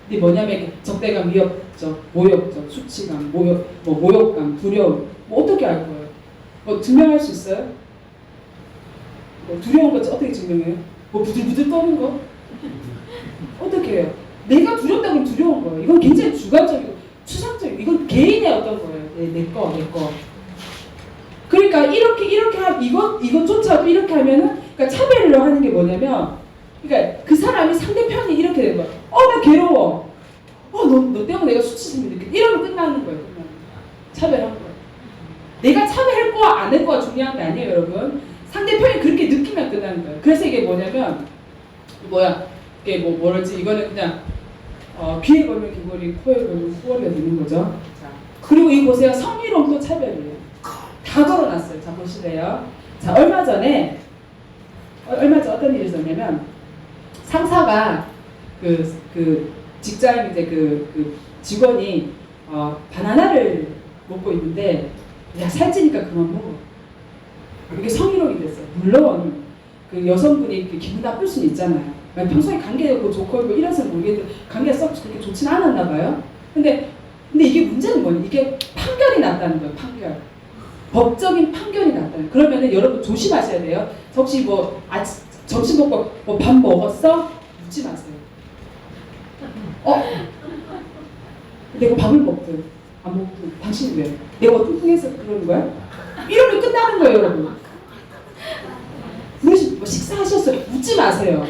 근데 뭐냐면 적대감, 위협적, 모욕적, 수치감, 모욕감, 두려움. 어떻게 알 거예요? 증명할 수 있어요? 두려운 거 어떻게 증명해요? 부들부들 떠는 거? 어떻게 해요? 내가 두렵다고 하면 두려운 거예요. 이건 굉장히 주관적이고 추상적이고 이건 개인의 어떤 거예요. 내 거. 그러니까 이것조차도 이렇게 하면은 그러니까 차별로 하는 게 뭐냐면 그러니까 그 사람이 상대편이 이렇게 되는 거야. 나 괴로워. 너 때문에 내가 수치심이 느껴. 이러면 끝나는 거예요. 차별한 거예요. 내가 차별할 거와 안 할 거가 중요한 게 아니에요, 여러분. 상대편이 그렇게 느끼면 끝나는 거예요. 그래서 이게 뭐냐면 이게 이거는 그냥 귀에 걸면 귀걸이, 코에 걸면 후걸이가 되는 거죠. 자, 그리고 이 보세요. 성희롱도 차별이에요. 다 걸어놨어요. 자, 보시래요. 자, 얼마 전에 어떤 일이 있었냐면 상사가 직장 이제 직원이 바나나를 먹고 있는데 야 살찌니까 그만 먹어. 이게 성희롱이 됐어요. 물론 그 여성분이 이렇게 기분 나쁠 수는 있잖아요. 평소에 관계가 뭐 좋고 뭐 이래서 모르겠는데 관계가 썩 그렇게 좋지는 않았나 봐요. 근데 이게 문제는 뭐냐? 이게 판결이 났다는 거예요. 판결. 법적인 판결이 났다는 거예요. 그러면은 여러분 조심하셔야 돼요. 혹시 뭐 점심 먹고 뭐 밥 먹었어? 묻지 마세요. 내가 밥을 먹든 안 먹든 당신이 왜? 내가 뚱뚱해서 그러는 거야? 이러면 끝나는 거예요, 여러분. 그러시 뭐 식사하셨어요? 묻지 마세요.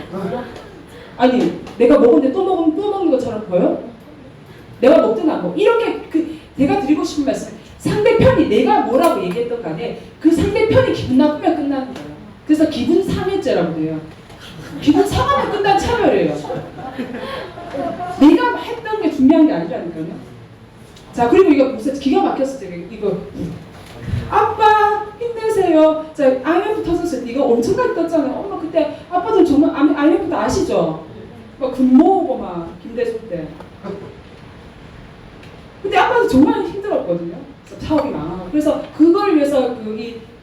아니 내가 먹었는데 또 먹으면 또 먹는 것처럼 보여? 내가 먹든 안 먹. 이렇게 내가 드리고 싶은 말씀. 상대편이 내가 뭐라고 얘기했던 간에 그 상대편이 기분 나쁘면 끝나는 거예요. 그래서 기분 상해죄라고 돼요. 기분 상하면 끝난 차별이에요. 내가 했던 게 중요한 게 아니라니까요. 자, 그리고 이거 무슨 기가 막혔어. 제가 이거 아빠 힘내세요. 자, IMF 터졌을 때 이거 엄청나게 떴잖아요. 엄마 그때 아빠들 정말 IMF 아시죠? 막 군모오고 막 김대중 때. 근데 아빠도 정말 힘들었거든요. 사업이 망하고. 그래서 그걸 위해서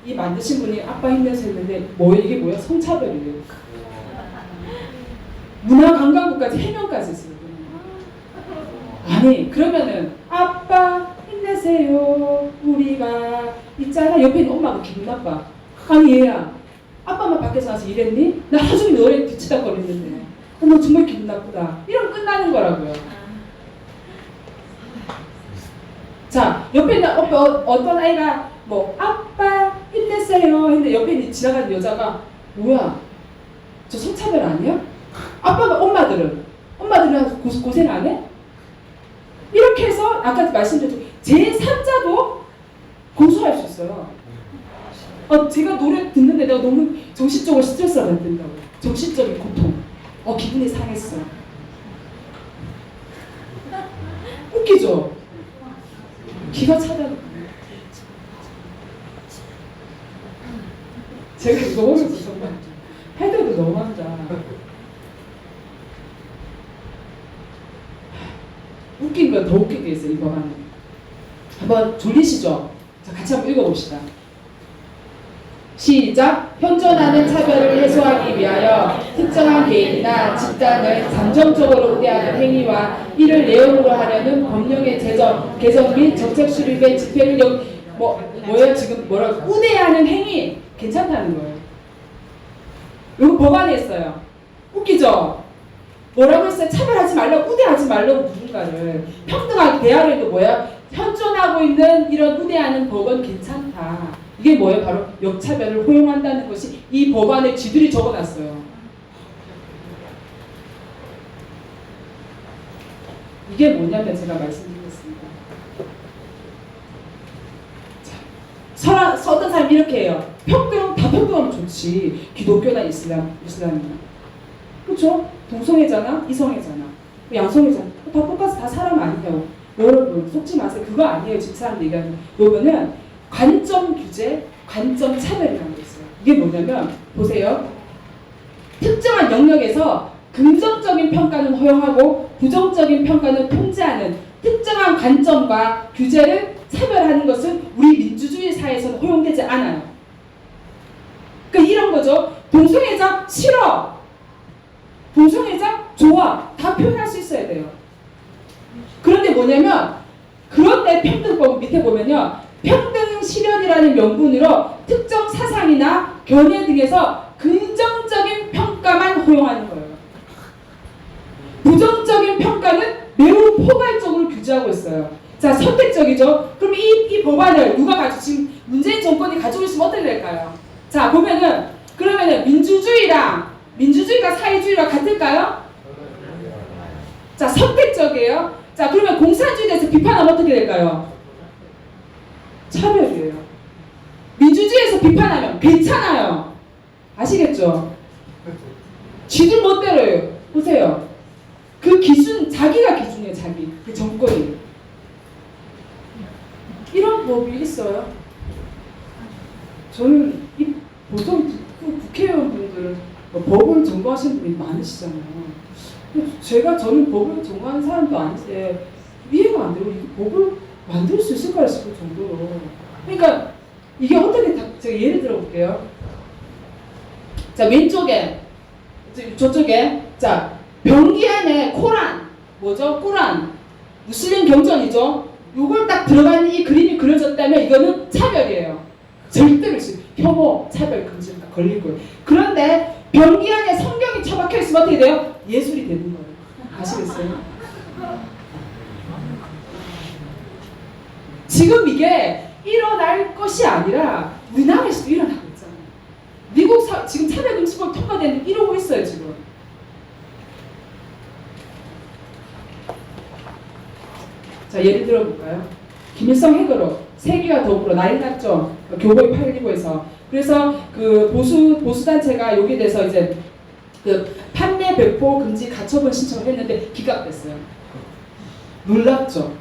이 만드신 분이 아빠 힘내서 했는데 이게 뭐야? 성차별이에요. 문화관광부까지 해명까지 했어요. 아니 그러면은 아빠 힘내세요. 우리가 있잖아. 옆에 있는 엄마가 기분 나빠. 아니 얘야 아빠만 밖에서 나서 일했니? 나 하루 종일 너네 뒤치다거리는데 너 정말 기분 나쁘다. 이러면 끝나는 거라고요. 자, 옆에 있는 어떤 아이가 뭐 아빠 힘내세요 했는데 옆에 있는 지나가는 여자가 뭐야? 저 성차별 아니야? 아빠가 엄마들은 고생 안 해? 이렇게 해서 아까 말씀드렸죠. 제3자도 고소할 수 있어요. 제가 노래 듣는데 내가 너무 정신적으로 스트레스가 받는다고. 정신적인 고통. 기분이 상했어. 웃기죠? 기가 차다. 제가 이거 보면서 정말 해도 너무한다. 웃긴 건 더 웃긴 게 있어요. 이 법안은. 한번 졸리시죠? 자, 같이 한번 읽어봅시다. 시작! 현존하는 차별을 해소하기 위하여 특정한 개인이나 집단을 감정적으로 우대하는 행위와 이를 내용으로 하려는 법령의 개정 및 정책 수립의 집행력 뭐예요? 지금 뭐라고? 우대하는 행위 괜찮다는 거예요. 이거 법안에 있어요. 웃기죠? 뭐라고 했어요? 차별하지 말라고, 우대하지 말라고 누군가를. 평등하게 대하려도 뭐야? 현존하고 있는 이런 우대하는 법은 괜찮다. 이게 뭐예요? 바로 역차별을 허용한다는 것이 이 법안에 쥐들이 적어놨어요. 이게 뭐냐면 제가 말씀드리겠습니다. 자, 어떤 사람이 이렇게 해요. 다 평등하면 좋지. 기독교나 이슬람이나. 그렇죠? 동성애자나 이성애자나 양성애자나 다 똑같이 다 사람 아니냐고. 여러분 속지 마세요. 그거 아니에요. 지금 사람 얘기하는 요거는 관점 규제, 관점 차별이라는 게 있어요. 이게 뭐냐면 보세요. 특정한 영역에서 긍정적인 평가는 허용하고 부정적인 평가는 통제하는 특정한 관점과 규제를 차별하는 것은 우리 민주주의 사회에서는 허용되지 않아요. 그러니까 이런 거죠. 동성애자 싫어. 동성애자 좋아. 다 표현할 수 있어야 돼요. 그런데 뭐냐면 그런데 평등법 밑에 보면요. 평등 실현이라는 명분으로 특정 사상이나 견해 등에서 긍정적인 평가만 허용하는 거예요. 부정적인 평가는 매우 포괄적으로 규제하고 있어요. 자, 선택적이죠. 그럼 이 법안을 누가 가지고 지금 문재인 정권이 가지고 있으면 어떻게 될까요? 자, 그러면은 민주주의가 사회주의랑 같을까요? 자, 선택적이에요. 자, 그러면 공산주의에 대해서 비판하면 어떻게 될까요? 차별이에요. 민주주의에서 비판하면 괜찮아요. 아시겠죠? 쥐들 멋대로예요. 보세요. 그 기준, 자기가 기준이에요. 그 정권이. 이런 법이 있어요. 저는 보통 국회의원분들은 법을 전공하시는 분이 많으시잖아요. 저는 법을 전공하는 사람도 아닌데 이해가 안 돼요. 법을 만들 수 있을까 싶을 정도로. 그러니까 이게 어떻게 제가 예를 들어 볼게요. 자, 왼쪽에, 저쪽에, 자, 변기 안에 코란, 뭐죠? 꾸란, 무슬림 경전이죠? 요걸 딱 들어가는 이 그림이 그려졌다면 이거는 차별이에요. 절대로 혐오, 차별 금지가 걸릴 거예요. 그런데 변기 안에 성경이 처박혀 있으면 어떻게 돼요? 예술이 되는 거예요. 아시겠어요? 지금 이게 일어날 것이 아니라 우리나라에서도 일어나고 있잖아요. 미국 지금 차별금지법 통과되는데 이러고 있어요 지금. 자, 예를 들어볼까요? 김일성 핵으로 세계와 더불어 난리 났죠. 교보의 8.15에서. 그래서 그 보수 단체가 여기에 대해서 이제 그 판매 배포 금지 가처분 신청을 했는데 기각됐어요. 놀랍죠.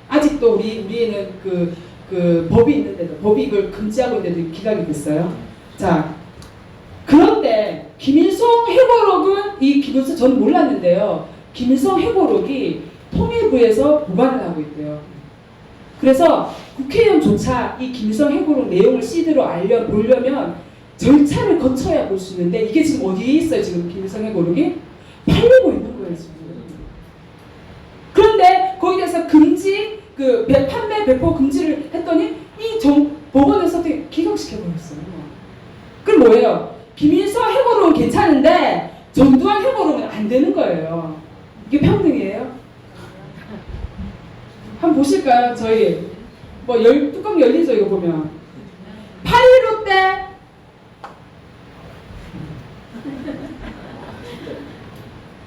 아직도 우리에는 그 법이 있는데도 법이 이걸 금지하고 있는데도 기각이 됐어요. 자, 그런데 김일성 회고록은 김일성 저는 몰랐는데요. 김일성 회고록이 통일부에서 보관을 하고 있대요. 그래서 국회의원조차 이 김일성 회고록 내용을 CD로 보려면 절차를 거쳐야 볼 수 있는데 이게 지금 어디에 있어요? 지금 김일성 회고록이 팔리고 있는 거예요 지금. 그런데 거기에 대해서 판매 배포 금지를 했더니 법원에서 어떻게 기각시켜버렸어요. 그럼 뭐예요? 김일성 해고록은 괜찮은데 전두환 해고록은 안 되는 거예요. 이게 평등이에요? 한번 보실까요? 저희 뚜껑 열리죠 이거 보면. 8.15 때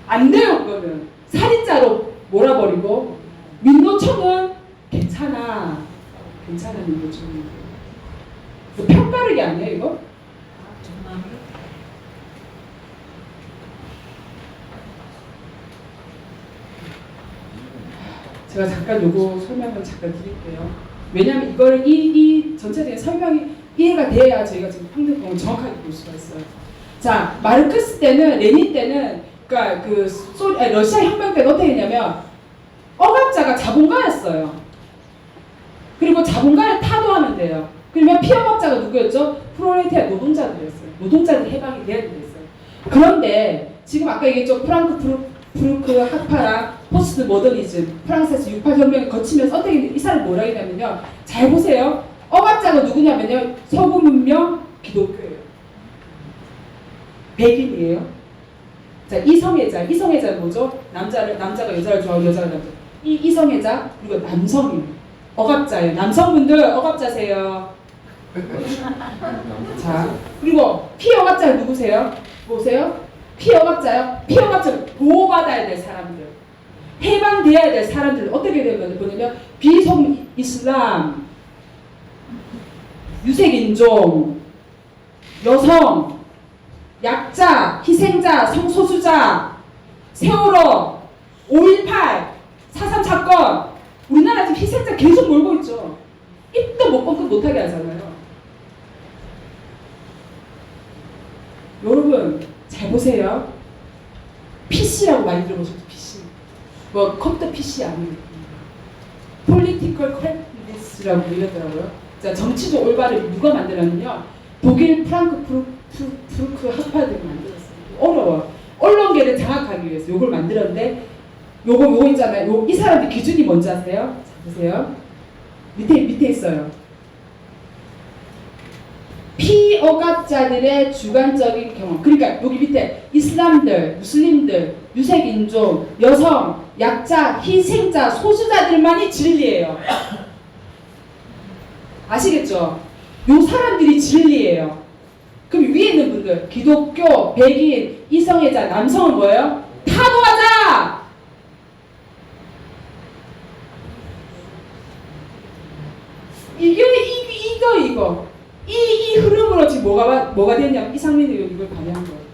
안 돼요 그거는. 살인자로 몰아버리고 민노총은 괜찮아. 괜찮은 민노총인데. 편가르기 아니에요 이거? 제가 잠깐 요거 설명을 잠깐 드릴게요. 왜냐하면 이걸 이 전체적인 설명이 이해가 돼야 저희가 지금 평등법을 정확하게 볼 수가 있어요. 자, 마르크스 때는 레닌 때는 그러니까 러시아 혁명 때는 어떻게 했냐면 억압자가 자본가였어요. 그리고 자본가를 타도하면 돼요. 그러면 피업업자가 누구였죠? 프롤레타리아 노동자들이었어요. 노동자들 해방이 돼야 됐어요. 그런데 지금 아까 얘기했죠. 프랑크 학파랑 포스트 모더니즘, 프랑스에서 6.8 혁명을 거치면서 어떻게 이 사람 뭐라 했냐면요. 잘 보세요. 억압자가 누구냐면요. 서구 문명 기독교예요. 백인이에요. 자, 이성애자는 뭐죠? 남자가 여자를 좋아하고 여자가 남자. 이성애자 그리고 남성이에요. 억압자예요. 남성분들 억압자세요. 자, 그리고 피억압자는 누구세요? 보세요. 피억압자요. 피억압자는 보호받아야 될 사람들, 해방돼야 될 사람들 어떻게 되면 보냐면 비속 이슬람, 유색인종, 여성, 약자, 희생자, 성소수자, 세월호, 5.18, 4.3 사건. 우리나라 지금 희생자 계속 몰고 있죠. 입도 못 뻥끗 못하게 하잖아요. 여러분 잘 보세요. PC라고 많이 들어보셨죠? PC. 컴퓨터 PC 아닙니다. Political Correctness라고 이러더라고요. 자, 정치적 올바를 누가 만들었냐면 독일 프랑크푸르트 학파들이 만들었어요. 어려워. 언론계를 장악하기 위해서 요걸 만들었는데 요거 있잖아요. 이 사람들 기준이 뭔지 아세요? 자, 보세요. 밑에 있어요. 피억압자들의 주관적인 경험. 그러니까 여기 밑에 이슬람들, 무슬림들, 유색인종, 여성, 약자, 희생자, 소수자들만이 진리예요. 아시겠죠? 요 사람들이 진리예요. 그럼 위에 있는 분들 기독교, 백인, 이성애자, 남성은 뭐예요? 타도하자! 이거. 이 흐름으로 지금 뭐가 됐냐면 이상민이 이걸 반영한 거예요.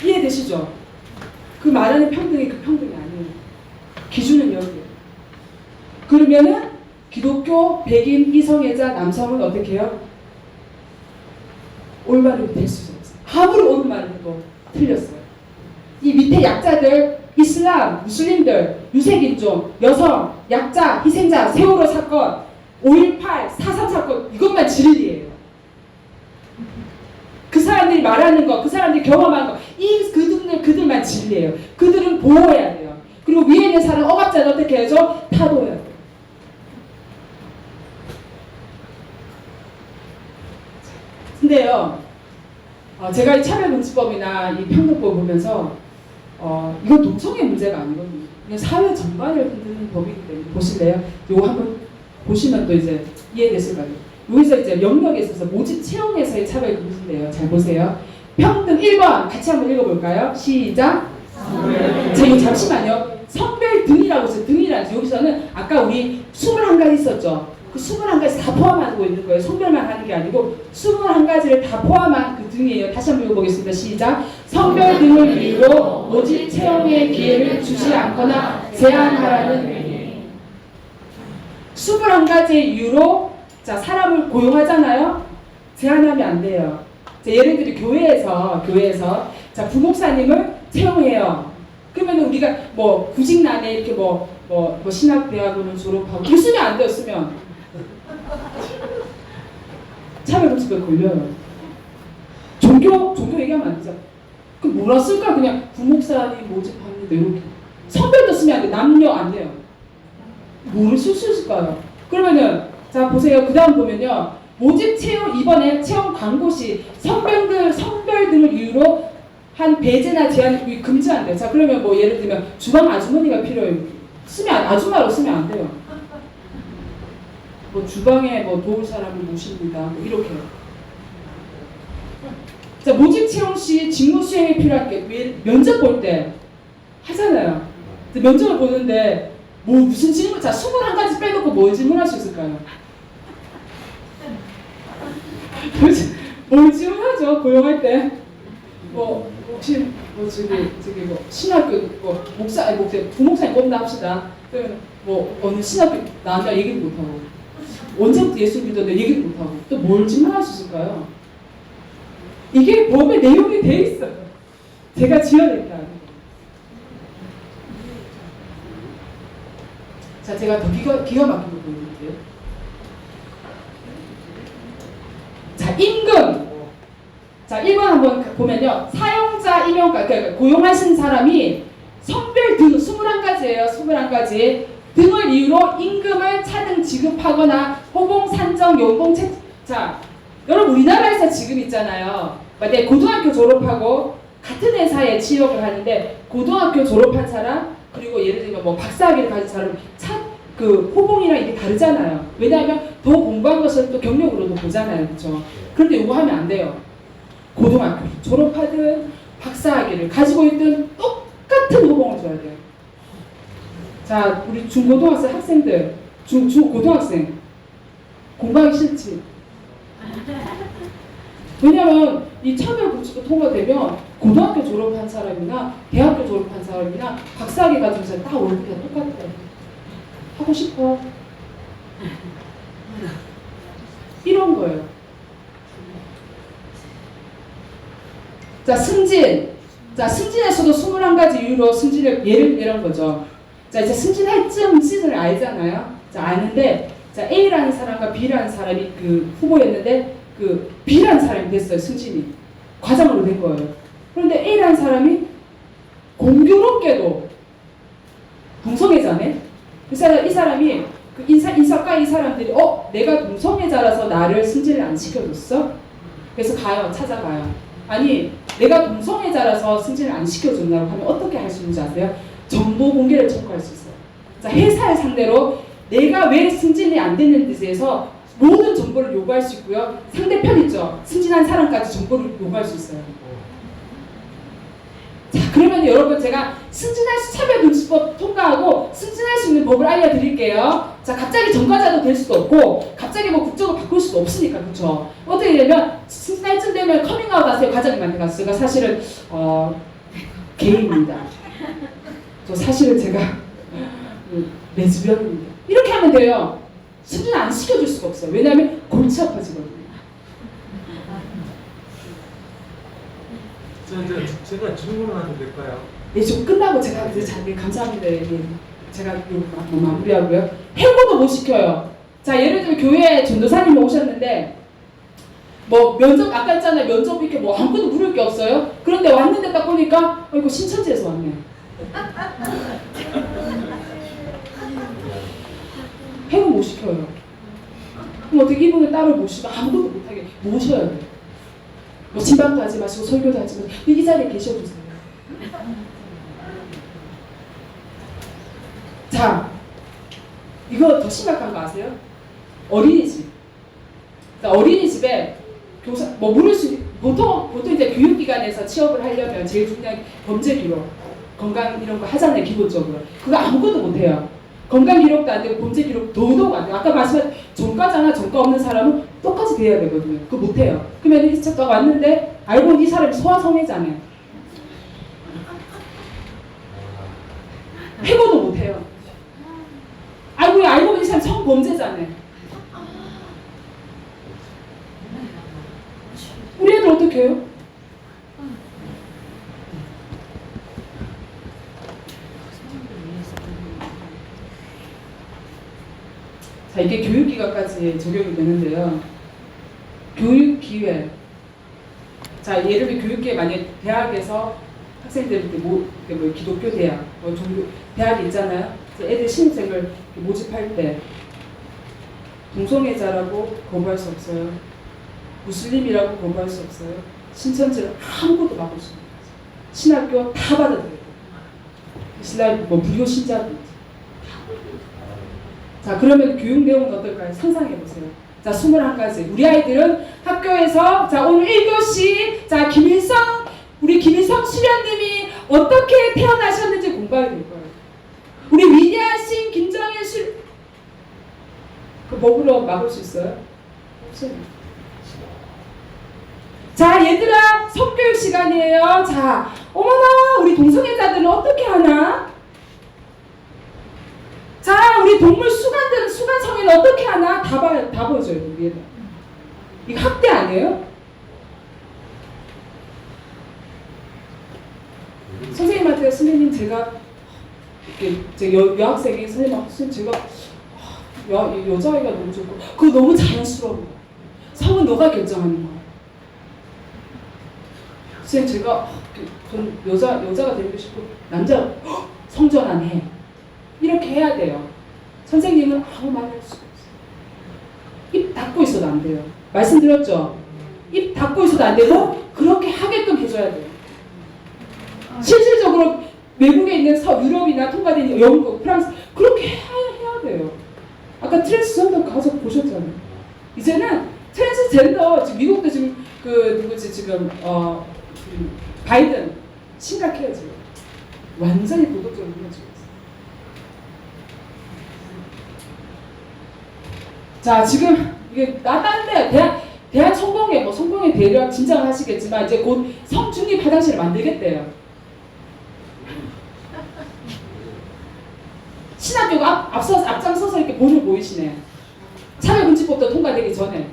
이해되시죠? 그 말하는 평등이 그 평등이 아니에요. 기준은 여기에요. 그러면은 기독교, 백인, 이성애자, 남성은 어떻게 해요? 올바르게 될 수가 없어요. 아무리 옳은 말을 해도 틀렸어요. 이 밑에 약자들, 이슬람, 무슬림들, 유색인종, 여성, 약자, 희생자, 세월호 사건, 5.18, 4.3 사건 이것만 이것만 진리예요. 그 사람들이 말하는 거, 그 사람들이 경험한 거, 그들만 진리예요. 그들은 보호해야 돼요. 그리고 위에 있는 사람 억압자는 어떻게 해야죠? 타도해야 돼요. 근데요, 제가 이 차별금지법이나 이 평등법을 보면서 이건 동성애 문제가 아니거든요. 그냥 사회 전반을 흔드는 법이기 때문에 보실래요? 요거 한번 보시면 또 이제 이해되실 거예요. 여기서 이제 영역에 있어서 모집 채용에서의 차별금지인데요. 잘 보세요. 평등 1번 같이 한번 읽어볼까요? 시작. 자, 이거 잠시만요. 성별 등이라고 있어요. 등이라는 여기서는 아까 우리 21가지 있었죠. 그 21가지 다 포함하고 있는 거예요. 성별만 하는 게 아니고 21가지를 다 포함한 그 등이에요. 다시 한번 읽어보겠습니다. 시작. 성별 등을 이유로 모집 채용의 기회를 주지 않거나 제한하라는 21가지의 이유로 자, 사람을 고용하잖아요. 제한하면 안 돼요. 자, 예를 들어 교회에서 자, 부목사님을 채용해요. 그러면 우리가 뭐 구직난에 이렇게 뭐 신학대학원을 졸업하고 이거 쓰면 안 돼요. 쓰면 차별금지법에 걸려요. 종교 얘기하면 안 되죠. 그럼 뭐라 쓸까? 그냥 부목사님 모집합니다 이렇게. 성별도 쓰면 안 돼. 남녀 안 돼요. 뭐를 쓸 수 있을까요? 그러면은 자 보세요. 그 다음 보면요. 모집 채용 이번에 채용 광고 시 성별 등을 이유로 한 배제나 제한 금지한대요. 자 그러면 뭐 예를 들면 주방 아주머니가 필요해요. 아줌마로 쓰면 안 돼요. 뭐 주방에 뭐 도울 사람을 모십니다. 뭐 이렇게. 자 모집 채용 시 직무 수행에 필요한 게 면접 볼 때 하잖아요. 면접을 보는데 뭐 무슨 질문, 자 21가지 빼놓고 뭘 질문할 수 있을까요? 뭘 질문하죠? 고용할 때. 뭐 혹시 뭐 저기 뭐 신학교 뭐 부목사님 뽑는다 합시다. 그러면 뭐 어느 신학교 나왔냐 얘기도 못하고 언제부터 예수 믿었는데 얘기도 못하고 또 뭘 질문할 수 있을까요? 이게 법에 내용이 돼 있어요. 제가 지어낼 게 아니고. 자, 제가 더 기가 막힌 거 보여드릴게요. 자, 임금. 자, 1번 한번 보면요. 사용자 임용가, 그러니까 고용하신 사람이 성별 등 21가지예요. 21가지. 등을 이유로 임금을 차등 지급하거나 호봉 산정 연봉 자, 여러분 우리나라에서 지금 있잖아요. 만약에 고등학교 졸업하고 같은 회사에 취업을 하는데 고등학교 졸업한 사람 그리고 예를 들면 뭐 박사학위를 가진 사람 그 호봉이랑 이게 다르잖아요. 왜냐하면 더 공부한 것을 또 경력으로도 보잖아요. 그렇죠? 그런데 이거 하면 안 돼요. 고등학교 졸업하든 박사학위를 가지고 있든 똑같은 호봉을 줘야 돼요. 자, 우리 중고등학생 학생들, 고등학생 공부하기 싫지? 왜냐면 이 차별금지법 통과되면 고등학교 졸업한 사람이나 대학교 졸업한 사람이나 박사학위 가진 사람 다 월급이 다 똑같아요. 하고 싶어? 이런 거예요. 자, 승진. 자, 승진에서도 21가지 이유로 승진을 이런 거죠. 자, 이제 승진할 쯤 시즌을 알잖아요. 자, 아는데, 자, A라는 사람과 B라는 사람이 그 후보였는데, 그 B라는 사람이 됐어요, 승진이. 과장으로 된 거예요. 그런데 A라는 사람이 공교롭게도 동성애자네? 이 사람이, 그 인사과 이 사람들이, 내가 동성애자라서 나를 승진을 안 시켜줬어? 그래서 찾아가요. 아니, 내가 동성애자라서 승진을 안 시켜준다고 하면 어떻게 할 수 있는지 아세요? 정보 공개를 청구할 수 있어요. 자, 회사를 상대로 내가 왜 승진이 안 됐는지에 대해서 모든 정보를 요구할 수 있고요. 상대편 있죠. 승진한 사람까지 정보를 요구할 수 있어요. 자, 그러면 여러분 제가 승진할 수 차별금지법 통과하고 승진할 수 있는 법을 알려드릴게요. 자, 갑자기 전과자도 될 수도 없고 갑자기 뭐 국적을 바꿀 수도 없으니까 그렇죠. 어떻게 되면 승진할 쯤 되면 커밍아웃 하세요. 과장님한테 가서 제가 사실은 게이입니다. 저 사실은 제가 레즈비언입니다. 이렇게 하면 돼요. 승진 안 시켜줄 수가 없어요. 왜냐하면 골치 아파지거든요. 제가 질문을 하면 될까요? 예, 좀 끝나고 제가 감사합니다. 예, 제가 마무리하고요. 해고도 못 시켜요. 자, 예를 들면 교회에 전도사님이 오셨는데 뭐 면접 아까 했잖아요. 면접 이렇게 뭐 아무것도 물을 게 없어요. 그런데 왔는데 딱 보니까 이거 신천지에서 왔네. 회복 못 시켜요. 그럼 어떻게 이분을 따로 모시고 아무것도 못하게 모셔야 돼요. 뭐 진방도 하지 마시고 설교도 하지 마시고 이 자리에 계셔주세요. 자, 이거 더 심각한 거 아세요? 어린이집. 그러니까 어린이집에 교사 뭐 물을 수 보통 이제 교육기관에서 취업을 하려면 제일 중요한 범죄 기록, 건강 이런 거 하잖아요 기본적으로. 그거 아무것도 못해요. 건강 기록도 안 되고 범죄 기록 도도 안 돼요. 아까 말씀한 전과잖아. 전과 없는 사람은 똑같이 돼야 되거든요. 그거 못해요. 그러면 이 차가 왔는데 알고 보니 이 사람이 소아성애자네. 해고도 못해요. 알고 보니 이 사람 성범죄자네. 우리 애들 어떻게 해요? 자, 이게 교육기관까지 적용이 되는데요. 교육기회. 자, 예를 들면 교육기회 만약에 대학에서 학생들 이렇게 뭐 기독교 대학, 뭐 종교 대학이 있잖아요. 애들 신입생을 모집할 때 동성애자라고 거부할 수 없어요. 무슬림이라고 거부할 수 없어요. 신천지를 아무것도 막을 수 없어요. 신학교 다 받아들여요. 신랑 뭐 불교 신자도. 자, 그러면 교육 내용은 어떨까요? 상상해 보세요. 자, 21가지. 우리 아이들은 학교에서 자, 오늘 1교시 자, 우리 김일성 수련님이 어떻게 태어나셨는지 공부하게 될 거예요. 우리 위대하신 김정일 그 먹으러 막을 수 있어요? 없어요. 자, 얘들아, 성교육 시간이에요. 자, 어머나, 우리 동성애자들은 어떻게 하나? 자, 우리 동물 수간들은 수간성애는 어떻게 하나? 다 보여줘요, 우리 애들. 이거 학대 아니에요? 선생님한테 선생님 제가 이렇게 제 여학생이 선생님한테 선생님 제가 여자아이가 너무 좋고 그거 너무 자연스러워. 성은 너가 결정하는 거야. 선생님 제가 전 여자가 되고 싶고 남자 성전환해. 이렇게 해야 돼요. 선생님은 아무 말 할 수가 없어요. 입 닫고 있어도 안 돼요. 말씀드렸죠? 입 닫고 있어도 안 되고 그렇게 하게끔 해줘야 돼요. 실질적으로 외국에 있는 유럽이나 통과된 영국, 프랑스 그렇게 해야 돼요. 아까 트랜스젠더 가서 보셨잖아요. 이제는 트랜스젠더 지금 미국도 지금 누구지 지금 바이든 심각해요 지금. 완전히 도덕적으로 무너지고 있어요. 자, 지금 이게 다른데 대한 성공회 대략 진작을 하시겠지만 이제 곧 성중립 화장실을 만들겠대요. 신학교가 앞장서서 이렇게 본을 보이시네. 차별금지법도 통과되기 전에.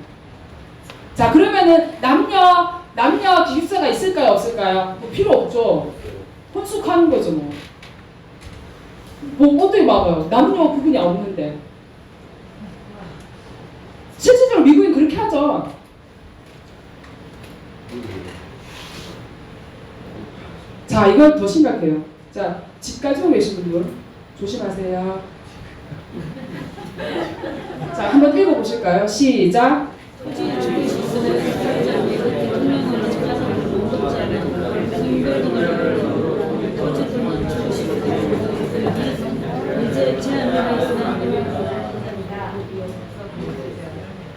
자, 그러면은 남녀 기숙사가 있을까요, 없을까요? 뭐 필요 없죠. 혼숙하는 거죠, 뭐. 뭐 어떻게 막아요? 남녀 구분이 없는데. 실질적으로 미국은 그렇게 하죠. 자, 이건 더 심각해요. 자, 집 가지고 계신 분들 조심하세요. 자, 한번 읽어보실까요? 시작.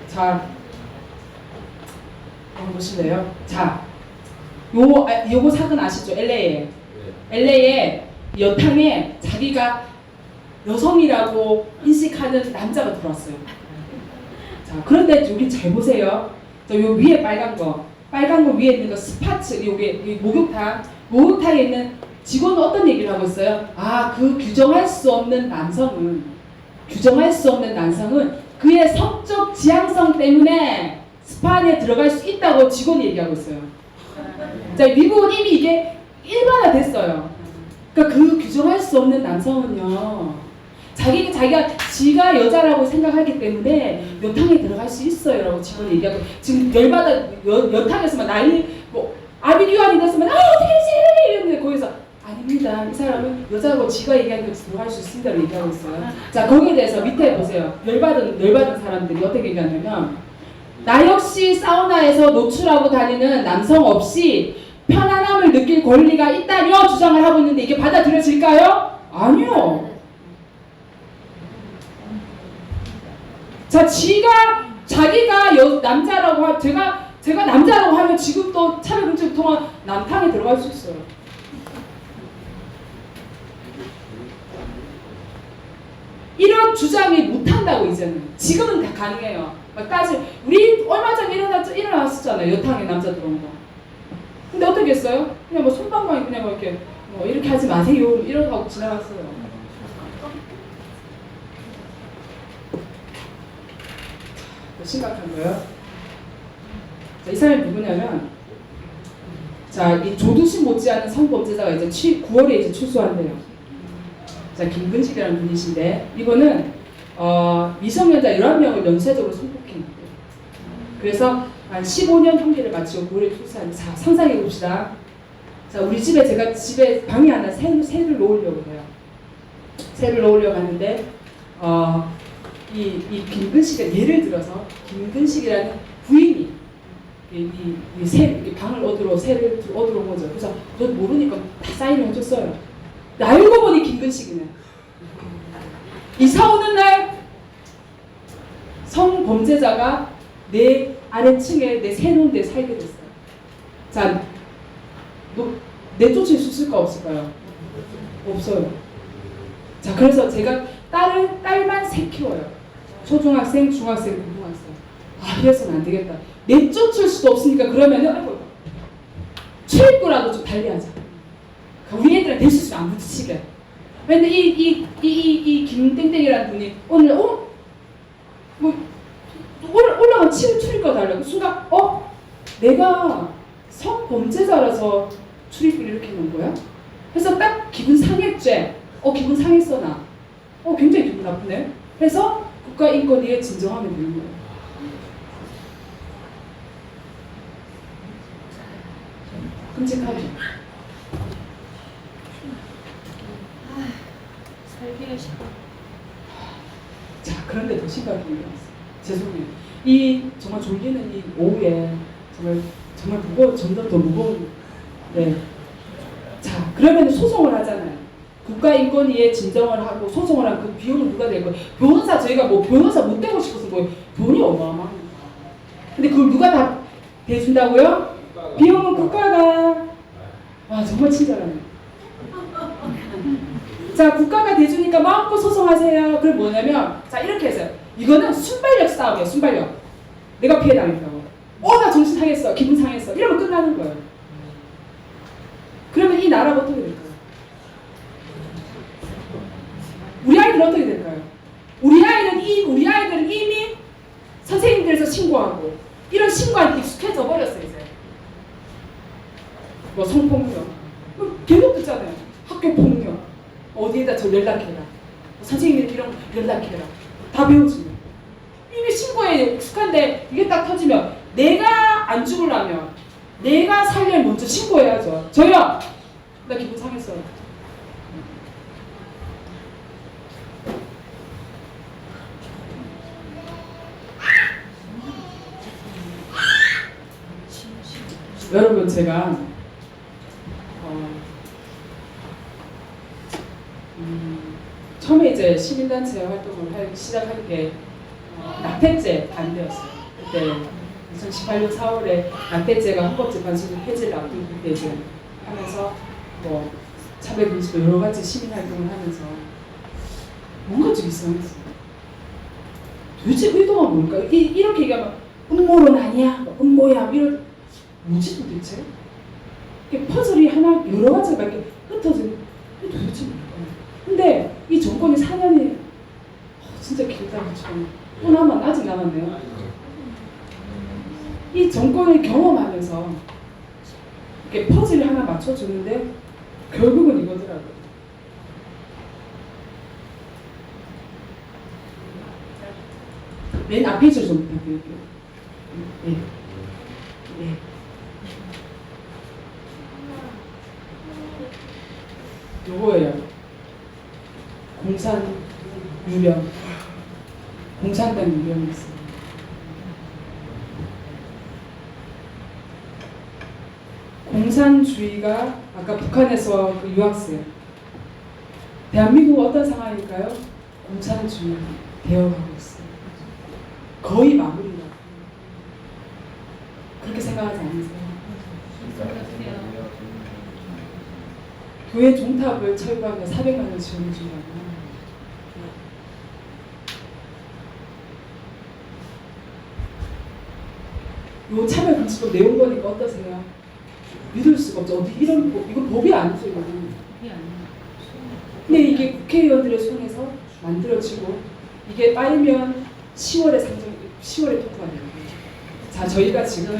자, 한번 보실래요? 자, 요거 사건 아시죠? LA에 여탕에 자기가 여성이라고 인식하는 남자가 들어왔어요. 자, 그런데 여기 잘 보세요. 자, 요 위에 빨간 거 위에 있는 거 스파츠, 요게 목욕탕에 있는 직원은 어떤 얘기를 하고 있어요? 아, 그 규정할 수 없는 남성은 그의 성적 지향성 때문에 스파 안에 들어갈 수 있다고 직원이 얘기하고 있어요. 자, 미국은 이미 이게 일반화됐어요. 그러니까 그 규정할 수 없는 남성은요, 자기가 지가 여자라고 생각하기 때문에 여탕에 들어갈 수 있어요 라고 직원이 얘기하고 지금 열받아 여탕에서만 난리 뭐 아비규환이 됐으면 어떻게 하지 이랬는데 거기서 아닙니다. 이 사람은 여자라고 지가 얘기하는 거 들어갈 수 있습니다 라고 얘기하고 있어요. 자 거기에 대해서 밑에 보세요. 열받은 사람들이 어떻게 얘기하냐면 나 역시 사우나에서 노출하고 다니는 남성 없이 편안함을 느낄 권리가 있다며 주장을 하고 있는데 이게 받아들여질까요? 아니요. 자, 자기가 남자라고 제가 남자라고 하면 지금 또 차별금지 통한 남탕에 들어갈 수 있어요. 이런 주장이 못한다고 이제는. 지금은 다 가능해요. 우리 얼마 전에 일어났었잖아요. 여탕에 남자 들어온 거. 근데 어떻게 했어요? 그냥 뭐 손방망이 그냥 뭐 이렇게 이렇게 하지 마세요. 이러고 하고 지나갔어요. 심각한 거예요. 자, 이 사람이 누구냐면, 자, 이 조두신 못지않은 성범죄자가 이제 9월에 이제 출소한대요. 자, 김근식이라는 분이신데, 이거는 미성년자 11명을 연쇄적으로 성폭행했대요. 그래서 한 15년 형기를 마치고 9월에 출소한. 자, 상상해 봅시다. 자, 우리 제가 집에 방에 하나 새를 놓으려고 해요. 새를 놓으려고 하는데, 이 김근식이 예를 들어서 김근식이라는 부인이 이 방을 새를 얻으러 온 거죠. 그래서 저 모르니까 다 사인을 해줬어요. 알고 보니 김근식이네. 이사 오는 날 성범죄자가 내 아래층에 내 새놓은 데 살게 됐어요. 자, 내쫓을 수 있을까 없을까요? 없어요. 자, 그래서 제가 딸만 새 키워요. 초중학생, 중학생, 고등학생. 아, 이래서는 안 되겠다. 내쫓을 수도 없으니까 그러면은 출입구라도 좀 달리하자. 우리 애들은 될 수 있으면 안 부딪히게. 근데 이 김땡땡이라는 분이 오늘 올라간 출입구가 달라고 순간 내가 성범죄자라서 출입구를 이렇게 놓은 거야? 그래서 딱 기분 상했지. 기분 상했어 나. 굉장히 기분 나쁘네. 그래서 국가인권위에 진정하면 되는 거예요. 끔찍하죠. 살기가 싫어. 자, 그런데 더 심각한 게 있어요. 죄송해요. 정말 졸리는 이 오후에 정말 점점 더 무거운. 네. 자, 그러면 소송을 하잖아요. 국가인권위에 진정을 하고 소송을 하고 그 비용은 누가 낼 거예요? 저희가 변호사 못 되고 싶어서 돈이 어마어마합니다. 근데 그걸 누가 다 대준다고요? 비용은 국가가. 와, 정말 친절하네. 자, 국가가 대주니까 마음껏 소송하세요. 그럼 뭐냐면, 자, 이렇게 해서요. 이거는 순발력 싸움이에요, 순발력. 내가 피해 당했다고. 나 정신 상했어, 기분 상했어. 이러면 끝나는 거예요. 그러면 이 나라가 어떻게 될까요? 우리 아이들은 어떻게 될까요? 우리 아이들은 이미 선생님들에서 신고하고 이런 신고한테 익숙해져 버렸어요 이제. 성폭력, 계속 듣잖아요. 학교 폭력, 어디에다 저 연락해라. 선생님들 이런 연락해라. 다 배우지. 이미 신고에 익숙한데 이게 딱 터지면 내가 안 죽으려면 내가 살려면 먼저 신고해야죠. 저요. 나 기분 상했어요. 여러분 제가 처음에 이제 시민단체 활동을 시작할 게 낙태죄 반대였어요. 그때 2018년 4월에 낙태죄가 헌법재판소에서 폐지를 앞두고 그때 이제 하면서 차별금지도 여러 가지 시민 활동을 하면서 뭔가 좀 이상했어요. 도대체 의도가 뭘까? 이렇게 얘기하면 음모론 아니야? 음모야? 이런 뭐지 도대체? 퍼즐이 여러 가지가 이렇게 흩어지는 게 도대체 뭘까요? 근데 이 정권이 4년이 진짜 길다 그쵸? 또 아직 남았네요. 이 정권을 경험하면서 이렇게 퍼즐을 하나 맞춰주는데 결국은 이거더라고요. 맨 앞에 줄 좀 부탁드릴게요. 네. 네. 요거예요. 공산 유령. 공산당 유령이 있어요. 공산주의가 아까 북한에서 그 유학생. 대한민국 어떤 상황일까요? 공산주의 되어가고 있어요. 거의 마무리라고. 그렇게 생각하지 않으세요? 교회 종탑을 철거하며 400만 원 지원해 준다고. 요 차별금지법 내용 보니까 어떠세요? 믿을 수가 없죠. 어디 이런 법, 이거 법이 아니죠, 이거는. 그게 아니야. 근데 이게 국회의원들의 손에서 만들어지고 이게 빠르면 10월에 통과가 돼요. 자, 저희가 지금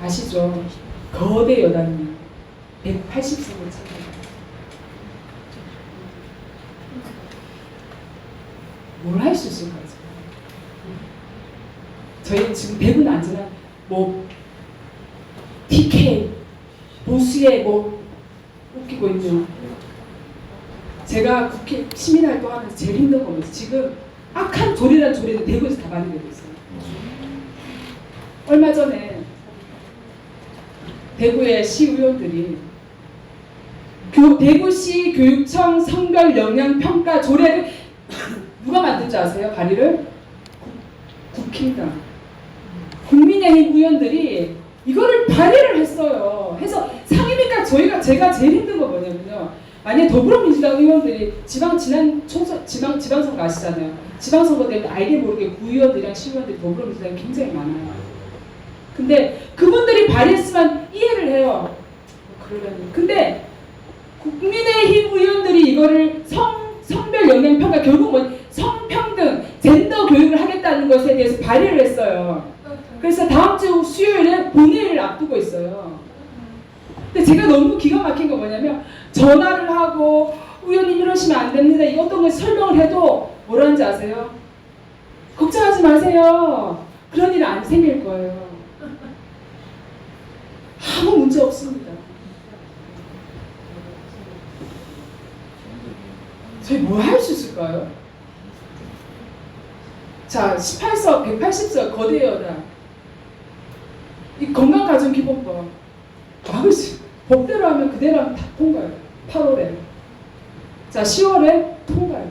아시죠? 거대 여당이 180석을 차지합니다. 뭘 할 수 있을까요? 저희 지금 100은 안지만 뭐 TK 보수에 뭐 웃기고 있는 제가 국회 시민활동하면서 제일 힘든 거면서 지금 악한 조리란 조리는 대구에서 다 발휘되고 있어요. 얼마 전에 대구의 시의원들이 대구시 교육청 성별 영향 평가 조례를 누가 만든 줄 아세요? 발의를? 국힘당 국민의힘 의원들이 이거를 발의를 했어요. 해서 상임위까지 제가 제일 힘든 거 뭐냐면요. 만약 더불어민주당 의원들이 지방선거 아시잖아요. 지방선거 때문에 알게 모르게 구의원들이랑 시의원들이 더불어민주당이 굉장히 많아요. 근데 그분들이 발의했으면 이해를 해요. 그러려니. 근데 국민의힘 의원들이 이거를 성별 영향 평가 결국 뭐 성평등, 젠더 교육을 하겠다는 것에 대해서 발의를 했어요. 그래서 다음 주 수요일에 본회의를 앞두고 있어요. 근데 제가 너무 기가 막힌 거 뭐냐면 전화를 하고 의원님 이러시면 안 됩니다. 이 어떤 걸 설명을 해도 뭐라는지 아세요? 걱정하지 마세요. 그런 일은 안 생길 거예요. 아무 문제 없습니다. 저희 뭐 할 수 있을까요? 자, 18석, 180석 거대 여당. 이 건강가정기본법 막을 수 법대로 하면 그대로 하면 다 통과해요. 8월에. 자, 10월에 통과해요.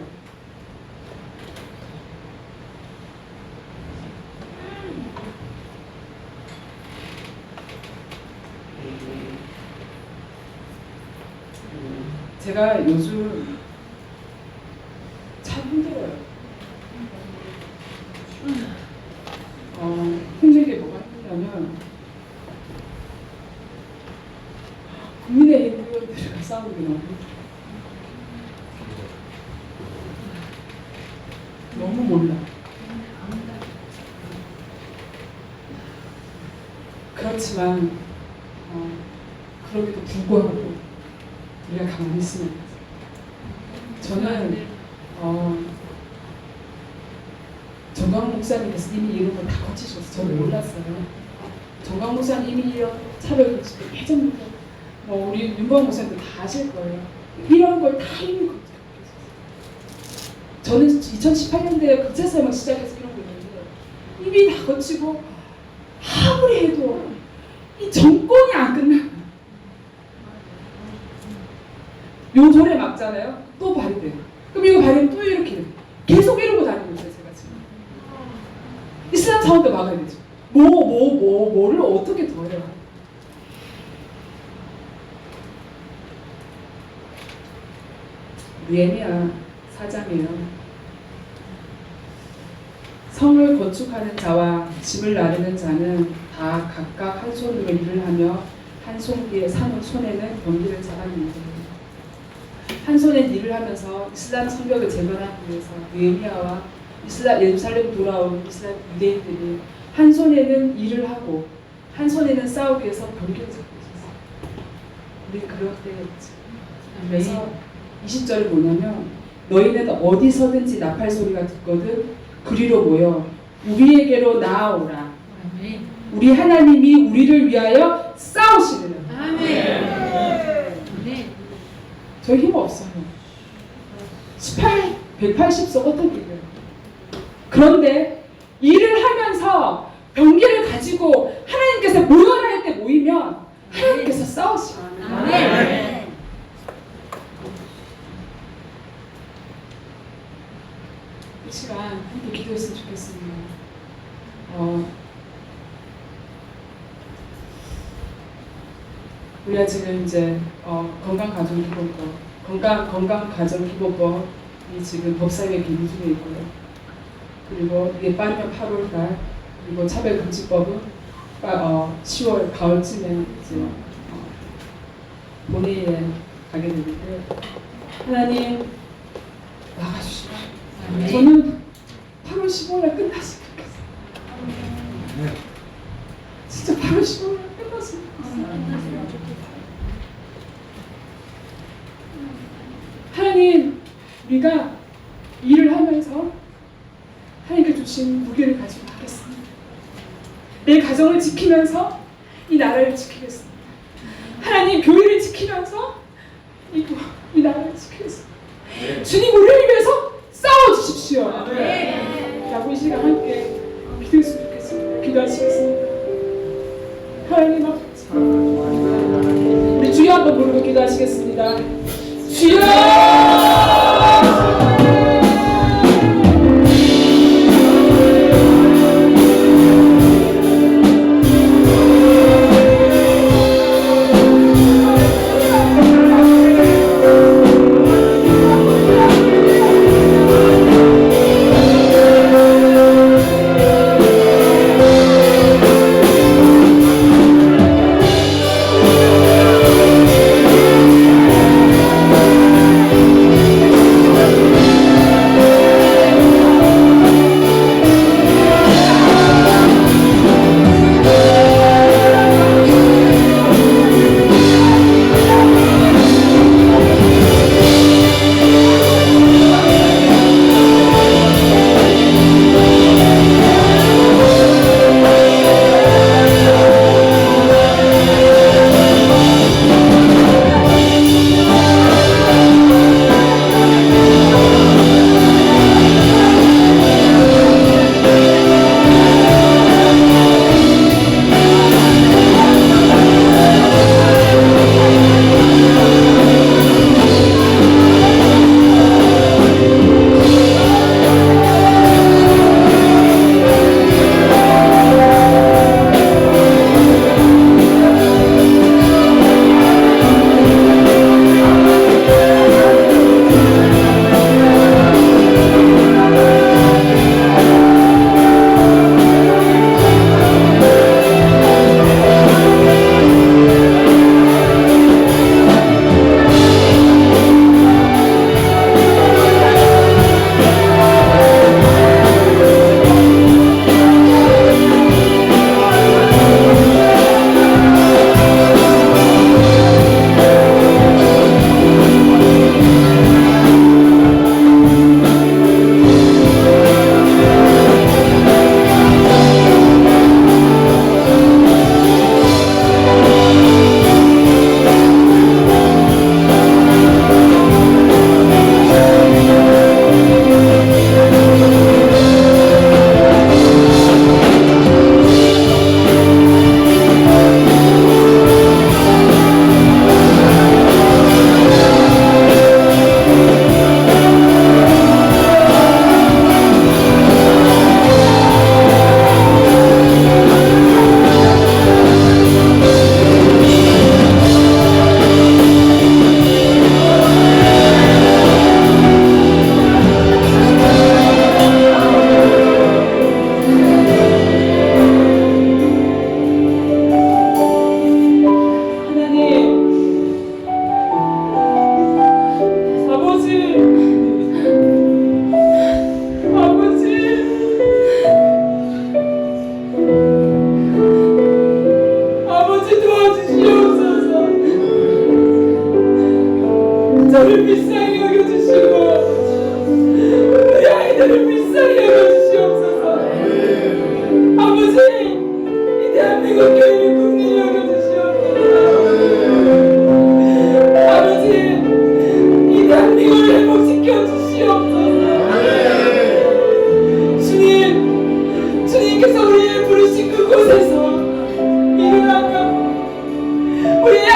제가 요즘 참 힘들어요. 힘든 게 뭐가 힘드냐면 국민의힘 의원들이랑 싸우는 게 너무 힘들어요. 너무 몰라. 그렇지만 그럼에도 불구하고 우리가 가만히 있으면 저는 정광 목사님께서 이미 이런 걸 다 거치셔서 저는 몰랐어요. 정광 목사님이 이런 차별금지법 예전부터 우리 윤보원 목사님도 다 아실 거예요. 이런 걸 다 이미 거치셨어요. 저는 2018년도에 극자사만 시작해서 이런 거 있는데 이미 다 거치고 아무리 해도 이 정권이 안 끝나. 요 조례 막잖아요. 또 발의돼요. 그럼 이거 발의하면 또 이렇게 돼요. 계속 이러고 다니고 있어요. 제가 지금. 이슬람 차원도 막아야 되죠. 뭐를 어떻게 더 해요? 느헤미야 4장이에요. 성을 건축하는 자와 집을 나르는 자는 다 각각 한 손으로 일을 하며 한 손에는 번기를 잡았는데 한 손에 일을 하면서 이슬람 성벽을 재건하기 위해서 느헤미야와 예루살렘 돌아온 이슬람 유대인들이 한 손에는 일을 하고 한 손에는 싸우기 위해서 번기를 잡고 있었어요. 우리 그럴 때였지. 그래서 20절이 뭐냐면 너희는 어디서든지 나팔 소리가 듣거든 그리로 모여 우리에게로 나아오라. 아멘. 우리 하나님이 우리를 위하여 싸우시리라. 아멘. 네. 저 힘 없어요. 180석 어떻게 이겨요? 그런데 일을 하면서 병기를 가지고 하나님께서 모여라 할 때 모이면 하나님께서 싸우시고 아멘. 이 시간 함께 기도했으면 좋겠습니다. 우리가 지금 이제 건강가정기본법이 지금 법사위에 기능 중에 있고요. 그리고 이게 빠르면 8월달, 그리고 차별금지법은 10월 가을쯤에 이제 본회의에 가게 되는데 하나님 나가주시고 아멘. 저는 8월 15일에 끝났으면 좋겠어요. 진짜 8월 15일에 끝났으면 좋겠어요. 하나님, 우리가 일을 하면서 하나님께 주신 무게를 가지고 하겠습니다. 내 가정을 지키면서 이 나라를 지키겠습니다. 하나님, 교회를 지키면서 이 나라를 지키겠습니다. 주님, 우리를 위해서 싸워주십시오. 라고 이 시간 함께 기도했으면 좋겠습니다. 기도하시겠습니다. 하나님 아버지, 우리 주여 한번 부르고 기도하시겠습니다. 주여!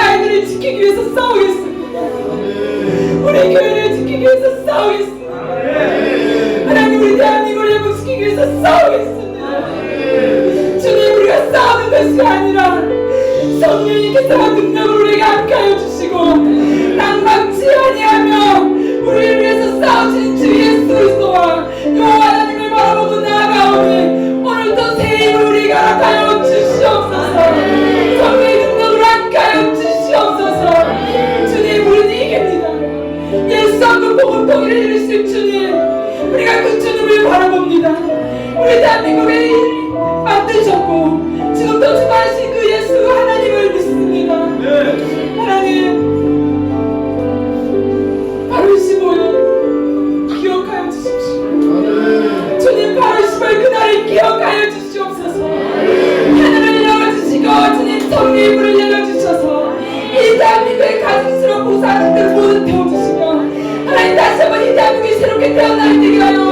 아이들을 지키기 위해서 싸우겠습니다. 우리 교회를 지키기 위해서 싸우겠습니다. 하나님 우리 대한민국을 회복시키기 위해서 싸우겠습니다. 주님 우리가 싸우는 것이 아니라 성령님께서 능력으로 우리에게 함께하여 주시고 낙망치 아니하며 우리를 위해서 싸우시는 주 예수 그리스도와 여호와 하나님을 바라보고 나아가오니 오늘도 새 힘을 우리에게 허락하여 주시옵소서. 성령의 능력으로 함께하여 주시옵소서. 주님 우리는 이깁니다. 예수 한번 복음 통일을 이루실 주님 우리가 그 주님을 바라봅니다. 우리 대한민국의 일을 만드셨고 지금도 주관하신 그 예수 하나님을 믿습니다. 하나님 8월 15일 기억하여 주십시오. 주님 8월 15일 그날을 기억하여 주시옵소서. 하늘을 열어주시고 주님 성령의 불을 열어주셔서 이 대한민국의 가증스러운 고사들을 모두 태워주시며 하나님 다시 한번 이 대한민국이 새롭게 태어나게 되게 하여